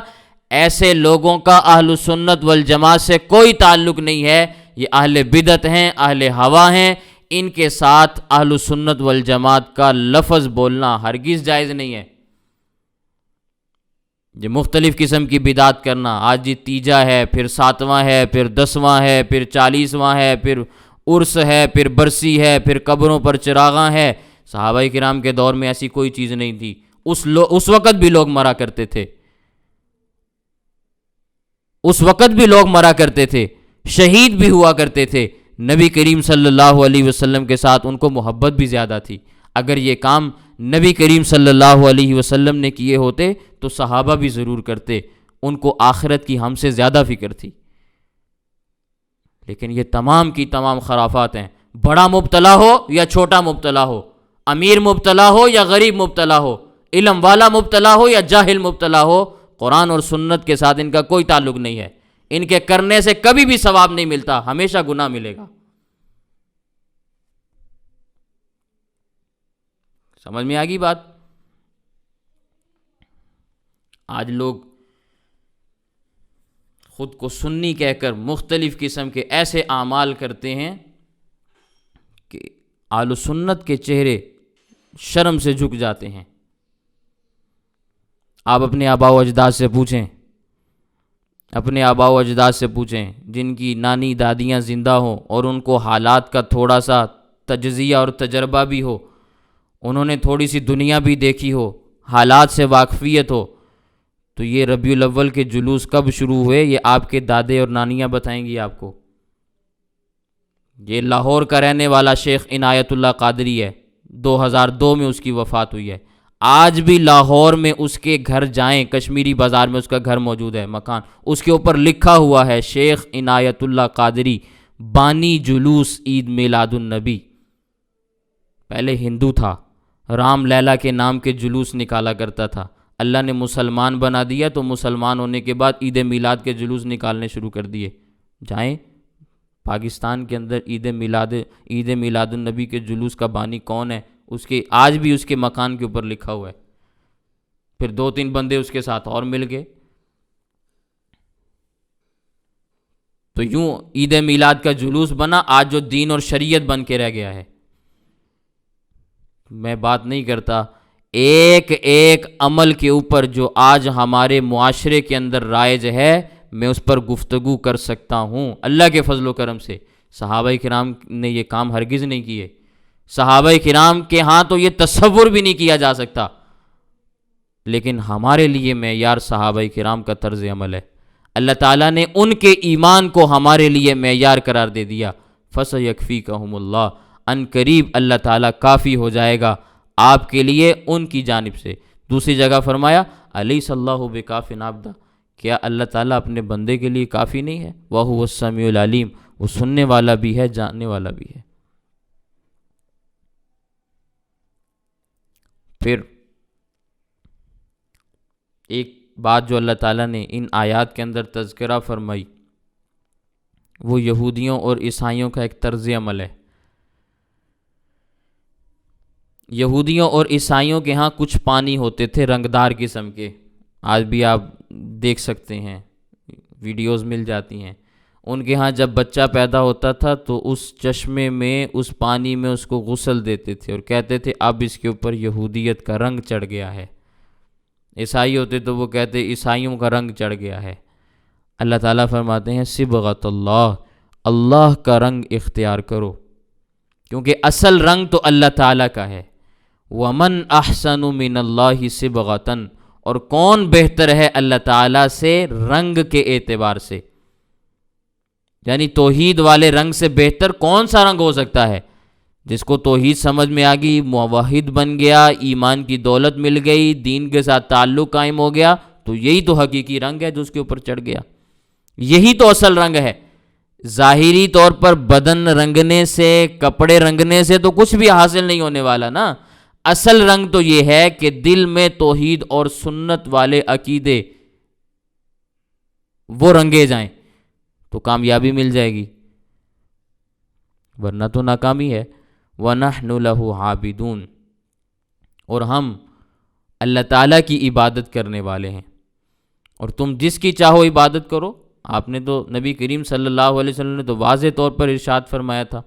ایسے لوگوں کا اہل سنت والجماعت سے کوئی تعلق نہیں ہے۔ یہ اہل بدعت ہیں، اہل ہوا ہیں، ان کے ساتھ اہل سنت والجماعت کا لفظ بولنا ہرگز جائز نہیں ہے۔ یہ مختلف قسم کی بدعت کرنا، آج یہ تیجا ہے، پھر 7واں ہے، پھر 10واں ہے، پھر 40واں ہے، پھر عرس ہے، پھر برسی ہے، پھر قبروں پر چراغاں ہے۔ صحابہ کرام کے دور میں ایسی کوئی چیز نہیں تھی، اس وقت بھی لوگ مرا کرتے تھے، اس وقت بھی لوگ مرا کرتے تھے، شہید بھی ہوا کرتے تھے۔ نبی کریم صلی اللہ علیہ وسلم کے ساتھ ان کو محبت بھی زیادہ تھی۔ اگر یہ کام نبی کریم صلی اللہ علیہ وسلم نے کیے ہوتے تو صحابہ بھی ضرور کرتے، ان کو آخرت کی ہم سے زیادہ فکر تھی۔ لیکن یہ تمام کی تمام خرافات ہیں، بڑا مبتلا ہو یا چھوٹا مبتلا ہو، امیر مبتلا ہو یا غریب مبتلا ہو، علم والا مبتلا ہو یا جاہل مبتلا ہو، قرآن اور سنت کے ساتھ ان کا کوئی تعلق نہیں ہے۔ ان کے کرنے سے کبھی بھی ثواب نہیں ملتا، ہمیشہ گناہ ملے گا۔ سمجھ میں آ گئی بات؟ آج لوگ خود کو سنی کہہ کر مختلف قسم کے ایسے اعمال کرتے ہیں کہ اہل سنت کے چہرے شرم سے جھک جاتے ہیں۔ آپ اپنے آباء و اجداد سے پوچھیں، اپنے آباء و اجداد سے پوچھیں جن کی نانی دادیاں زندہ ہوں اور ان کو حالات کا تھوڑا سا تجزیہ اور تجربہ بھی ہو، انہوں نے تھوڑی سی دنیا بھی دیکھی ہو، حالات سے واقفیت ہو، تو یہ ربیع الاول کے جلوس کب شروع ہوئے یہ آپ کے دادے اور نانیاں بتائیں گی آپ کو۔ یہ لاہور کا رہنے والا شیخ عنایت اللہ قادری ہے، 2002 میں اس کی وفات ہوئی ہے۔ آج بھی لاہور میں اس کے گھر جائیں، کشمیری بازار میں اس کا گھر موجود ہے، مکان، اس کے اوپر لکھا ہوا ہے شیخ عنایت اللہ قادری بانی جلوس عید میلاد النبی۔ پہلے ہندو تھا، رام لیلا کے نام کے جلوس نکالا کرتا تھا، اللہ نے مسلمان بنا دیا تو مسلمان ہونے کے بعد عید میلاد کے جلوس نکالنے شروع کر دیے۔ جائیں پاکستان کے اندر عید میلاد النبی کے جلوس کا بانی کون ہے، اس کے آج بھی اس کے مکان کے اوپر لکھا ہوا ہے۔ پھر 2-3 بندے اس کے ساتھ اور مل گئے، تو یوں عید میلاد کا جلوس بنا، آج جو دین اور شریعت بن کے رہ گیا ہے۔ میں بات نہیں کرتا ایک ایک عمل کے اوپر جو آج ہمارے معاشرے کے اندر رائج ہے، میں اس پر گفتگو کر سکتا ہوں اللہ کے فضل و کرم سے۔ صحابہ کرام نے یہ کام ہرگز نہیں کیے، صحابہ کرام کے ہاں تو یہ تصور بھی نہیں کیا جا سکتا، لیکن ہمارے لیے معیار صحابہ کرام کا طرز عمل ہے۔ اللہ تعالیٰ نے ان کے ایمان کو ہمارے لیے معیار قرار دے دیا۔ فَسَيَكْفِيكَهُمُ اللَّهُ، ان قریب اللہ تعالیٰ کافی ہو جائے گا آپ کے لیے ان کی جانب سے۔ دوسری جگہ فرمایا أَلَيْسَ اللَّهُ بِكَافٍ عَبْدَهُ، کیا اللہ تعالیٰ اپنے بندے کے لیے کافی نہیں ہے؟ وَهُوَ السَّمِيعُ الْعَلِيمُ، وہ سننے والا بھی ہے، جاننے والا بھی ہے۔ پھر ایک بات جو اللہ تعالیٰ نے ان آیات کے اندر تذکرہ فرمائی، وہ یہودیوں اور عیسائیوں کا ایک طرز عمل ہے۔ یہودیوں اور عیسائیوں کے ہاں کچھ پانی ہوتے تھے رنگدار قسم کے، آج بھی آپ دیکھ سکتے ہیں، ویڈیوز مل جاتی ہیں۔ ان کے ہاں جب بچہ پیدا ہوتا تھا تو اس چشمے میں، اس پانی میں اس کو غسل دیتے تھے اور کہتے تھے اب اس کے اوپر یہودیت کا رنگ چڑھ گیا ہے۔ عیسائی ہوتے تو وہ کہتے عیسائیوں کا رنگ چڑھ گیا ہے۔ اللہ تعالیٰ فرماتے ہیں صبغۃ اللہ، اللہ کا رنگ اختیار کرو، کیونکہ اصل رنگ تو اللہ تعالیٰ کا ہے۔ وَمَنْ أَحْسَنُ مِنَ اللَّهِ صِبْغَةً، اور کون بہتر ہے اللہ تعالیٰ سے رنگ کے اعتبار سے، یعنی توحید والے رنگ سے بہتر کون سا رنگ ہو سکتا ہے؟ جس کو توحید سمجھ میں آ گئی، موحد بن گیا، ایمان کی دولت مل گئی، دین کے ساتھ تعلق قائم ہو گیا، تو یہی تو حقیقی رنگ ہے جو اس کے اوپر چڑھ گیا، یہی تو اصل رنگ ہے۔ ظاہری طور پر بدن رنگنے سے، کپڑے رنگنے سے تو کچھ بھی حاصل نہیں ہونے والا نا۔ اصل رنگ تو یہ ہے کہ دل میں توحید اور سنت والے عقیدے وہ رنگے جائیں تو کامیابی مل جائے گی، ورنہ تو ناکامی ہے۔ وَنَحْنُ لَهُ عَابِدُونَ، اور ہم اللہ تعالیٰ کی عبادت کرنے والے ہیں، اور تم جس کی چاہو عبادت کرو۔ آپ نے تو نبی کریم صلی اللہ علیہ وسلم نے تو واضح طور پر ارشاد فرمایا تھا،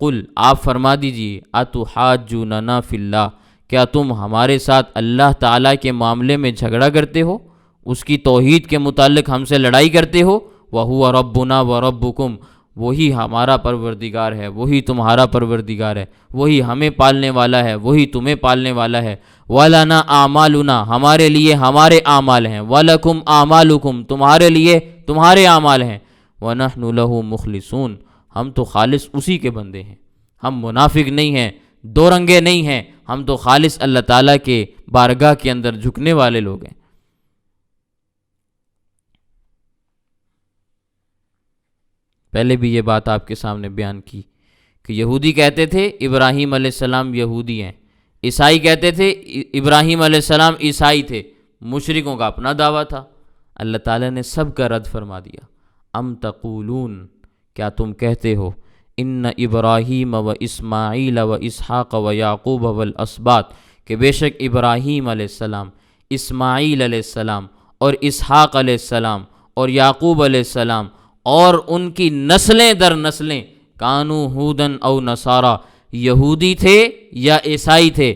قل، آپ فرما دیجئے، اتحاجوننا فی اللہ، کیا تم ہمارے ساتھ اللہ تعالیٰ کے معاملے میں جھگڑا کرتے ہو، اس کی توحید کے متعلق ہم سے لڑائی کرتے ہو؟ وَهُوَ رَبُّنَا وَرَبُّكُمْ، وہی ہمارا پروردگار ہے، وہی تمہارا پروردگار ہے، وہی ہمیں پالنے والا ہے، وہی تمہیں پالنے والا ہے۔ وَلَنَا أَعْمَالُنَا، ہمارے لیے ہمارے اعمال ہیں، وَلَكُمْ أَعْمَالُكُمْ، تمہارے لیے تمہارے اعمال ہیں۔ وَنَحْنُ لَهُ مُخْلِصُونَ، ہم تو خالص اسی کے بندے ہیں، ہم منافق نہیں ہیں، دو رنگے نہیں ہیں، ہم تو خالص اللہ تعالیٰ کے بارگاہ کے اندر جھکنے والے لوگ ہیں۔ پہلے بھی یہ بات آپ کے سامنے بیان کی کہ یہودی کہتے تھے ابراہیم علیہ السلام یہودی ہیں، عیسائی کہتے تھے ابراہیم علیہ السلام عیسائی تھے، مشرکوں کا اپنا دعویٰ تھا۔ اللہ تعالیٰ نے سب کا رد فرما دیا۔ ام تقولون، کیا تم کہتے ہو، ان ابراہیم و اسماعیل و اسحاق و یعقوب والاسباط، کہ بے شک ابراہیم علیہ السلام، اسماعیل علیہ السلام اور اسحاق علیہ السلام اور یعقوب علیہ السلام اور ان کی نسلیں در نسلیں، کانو ہودن او نصارا، یہودی تھے یا عیسائی تھے۔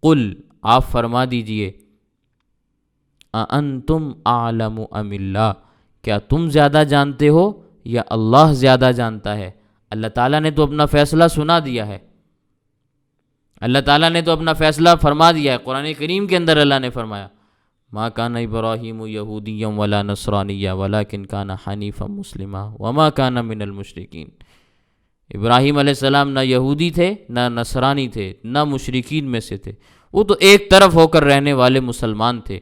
قل، آپ فرما دیجئے، اَأَنْتُمْ أَعْلَمُ أَمِ اللَّهُ، کیا تم زیادہ جانتے ہو یا اللہ زیادہ جانتا ہے؟ اللہ تعالیٰ نے تو اپنا فیصلہ سنا دیا ہے، اللہ تعالیٰ نے تو اپنا فیصلہ فرما دیا ہے۔ قرآن کریم کے اندر اللہ نے فرمایا، ما کان ابراہیم یہودیا ولا نصرانیا ولکن کان حنیفا مسلما وما کان من المشرکین۔ ابراہیم علیہ السلام نہ یہودی تھے، نہ نصرانی تھے، نہ مشرکین میں سے تھے، وہ تو ایک طرف ہو کر رہنے والے مسلمان تھے۔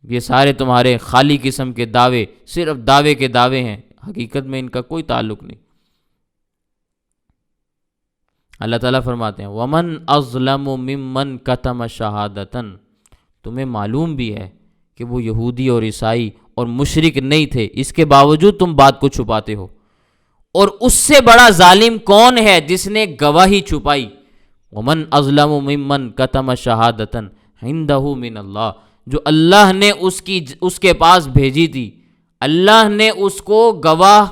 یہ سارے تمہارے خالی قسم کے دعوے صرف دعوے کے دعوے ہیں، حقیقت میں ان کا کوئی تعلق نہیں۔ اللہ تعالیٰ فرماتے ہیں وَمَنْ أَظْلَمُ مِمَّنْ كَتَمَ شَهَادَةً، تمہیں معلوم بھی ہے کہ وہ یہودی اور عیسائی اور مشرک نہیں تھے، اس کے باوجود تم بات کو چھپاتے ہو۔ اور اس سے بڑا ظالم کون ہے جس نے گواہی چھپائی؟ وَمَنْ أَظْلَمُ مِمَّنْ كَتَمَ شَهَادَةً عِنْدَهُ مِنَ اللَّهِ، جو اللہ نے اس کے پاس بھیجی تھی، اللہ نے اس کو گواہ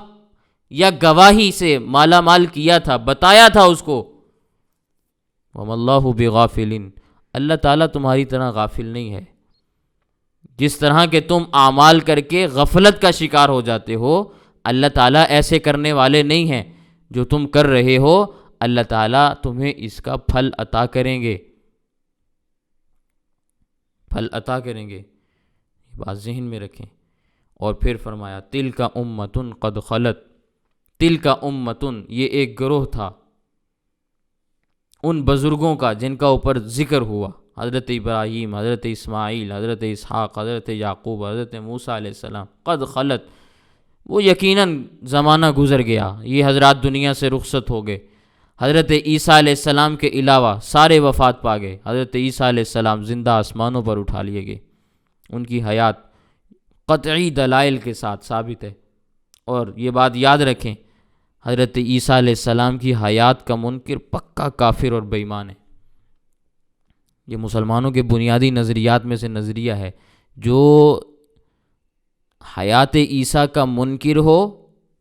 یا گواہی سے مالا مال کیا تھا، بتایا تھا اس کو۔ وَمَا اللَّهُ بِغَافِلٍ، اللہ تعالیٰ تمہاری طرح غافل نہیں ہے۔ جس طرح کہ تم اعمال کر کے غفلت کا شکار ہو جاتے ہو، اللہ تعالیٰ ایسے کرنے والے نہیں ہیں۔ جو تم کر رہے ہو اللہ تعالیٰ تمہیں اس کا پھل عطا کریں گے، پھل عطا کریں گے، یہ بات ذہن میں رکھیں۔ اور پھر فرمایا تِلْکَ أُمَّةٌ قَدْ خَلَتْ، تِلْکَ أُمَّةٌ، یہ ایک گروہ تھا ان بزرگوں کا جن کا اوپر ذکر ہوا، حضرت ابراہیم، حضرت اسماعیل، حضرت اسحاق، حضرت یعقوب، حضرت موسیٰ علیہ السلام، قد خلت، وہ یقیناً زمانہ گزر گیا، یہ حضرات دنیا سے رخصت ہو گئے۔ حضرت عیسیٰ علیہ السلام کے علاوہ سارے وفات پا گئے، حضرت عیسیٰ علیہ السلام زندہ آسمانوں پر اٹھا لیے گئے، ان کی حیات قطعی دلائل کے ساتھ ثابت ہے۔ اور یہ بات یاد رکھیں، حضرت عیسیٰ علیہ السلام کی حیات کا منکر پکا کافر اور بے ایمان ہے۔ یہ مسلمانوں کے بنیادی نظریات میں سے نظریہ ہے، جو حیات عیسیٰ کا منکر ہو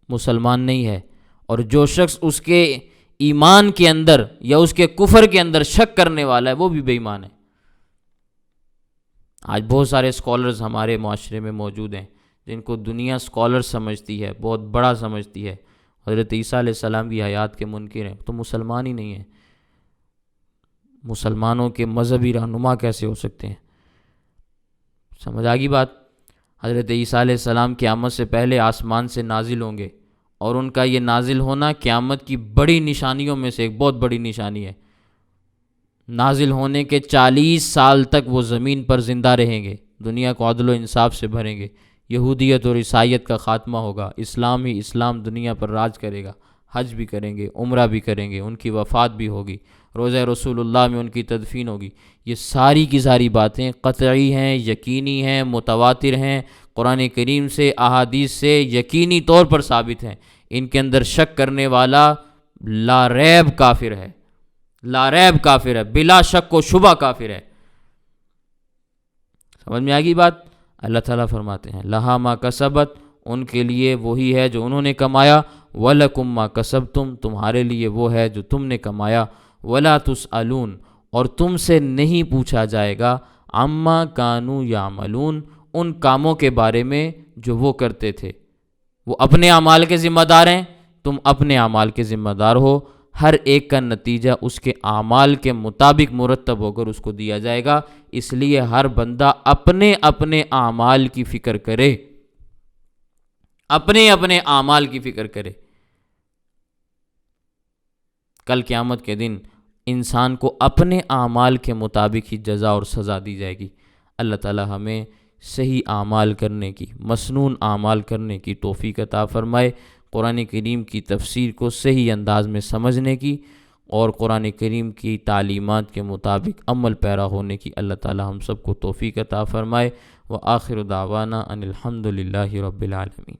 مسلمان نہیں ہے، اور جو شخص اس کے ایمان کے اندر یا اس کے کفر کے اندر شک کرنے والا ہے وہ بھی بے ایمان ہے۔ آج بہت سارے اسکالرز ہمارے معاشرے میں موجود ہیں جن کو دنیا اسکالر سمجھتی ہے، بہت بڑا سمجھتی ہے، حضرت عیسیٰ علیہ السلام کی حیات کے منکر ہیں، تو مسلمان ہی نہیں ہیں۔ مسلمانوں کے مذہبی رہنما کیسے ہو سکتے ہیں؟ سمجھ آ گئی بات؟ حضرت عیسیٰ علیہ السلام قیامت سے پہلے آسمان سے نازل ہوں گے، اور ان کا یہ نازل ہونا قیامت کی بڑی نشانیوں میں سے ایک بہت بڑی نشانی ہے۔ نازل ہونے کے 40 سال تک وہ زمین پر زندہ رہیں گے، دنیا کو عدل و انصاف سے بھریں گے، یہودیت اور عیسائیت کا خاتمہ ہوگا، اسلام ہی اسلام دنیا پر راج کرے گا، حج بھی کریں گے، عمرہ بھی کریں گے، ان کی وفات بھی ہوگی، روضہ رسول اللہ میں ان کی تدفین ہوگی۔ یہ ساری کی ساری باتیں قطعی ہیں، یقینی ہیں، متواتر ہیں، قرآن کریم سے، احادیث سے یقینی طور پر ثابت ہیں۔ ان کے اندر شک کرنے والا لا ریب کافر ہے، لا ریب کافر ہے، بلا شک و شبہ کافر ہے۔ سمجھ میں آگی بات؟ اللہ تعالیٰ فرماتے ہیں لہا ما کسبت، ان کے لیے وہی ہے جو انہوں نے کمایا، وَلَكُمْ مَا كَسَبْتُمْ، تمہارے لیے وہ ہے جو تم نے کمایا، وَلَا تُسْأَلُونَ، اور تم سے نہیں پوچھا جائے گا، عَمَّا كَانُوا يَعْمَلُونَ، ان کاموں کے بارے میں جو وہ کرتے تھے۔ وہ اپنے اعمال کے ذمہ دار ہیں، تم اپنے اعمال کے ذمہ دار ہو، ہر ایک کا نتیجہ اس کے اعمال کے مطابق مرتب ہو کر اس کو دیا جائے گا، اس لیے ہر بندہ اپنے اپنے اعمال کی فکر کرے، اپنے اپنے اعمال کی فکر کرے۔ کل قیامت کے دن انسان کو اپنے اعمال کے مطابق ہی جزا اور سزا دی جائے گی۔ اللہ تعالی ہمیں صحیح اعمال کرنے کی، مسنون اعمال کرنے کی توفیق عطا فرمائے، قرآن کریم کی تفسیر کو صحیح انداز میں سمجھنے کی اور قرآن کریم کی تعلیمات کے مطابق عمل پیرا ہونے کی اللہ تعالی ہم سب کو توفیق عطا فرمائے۔ وآخر دعوانا ان الحمد للہ رب العالمین۔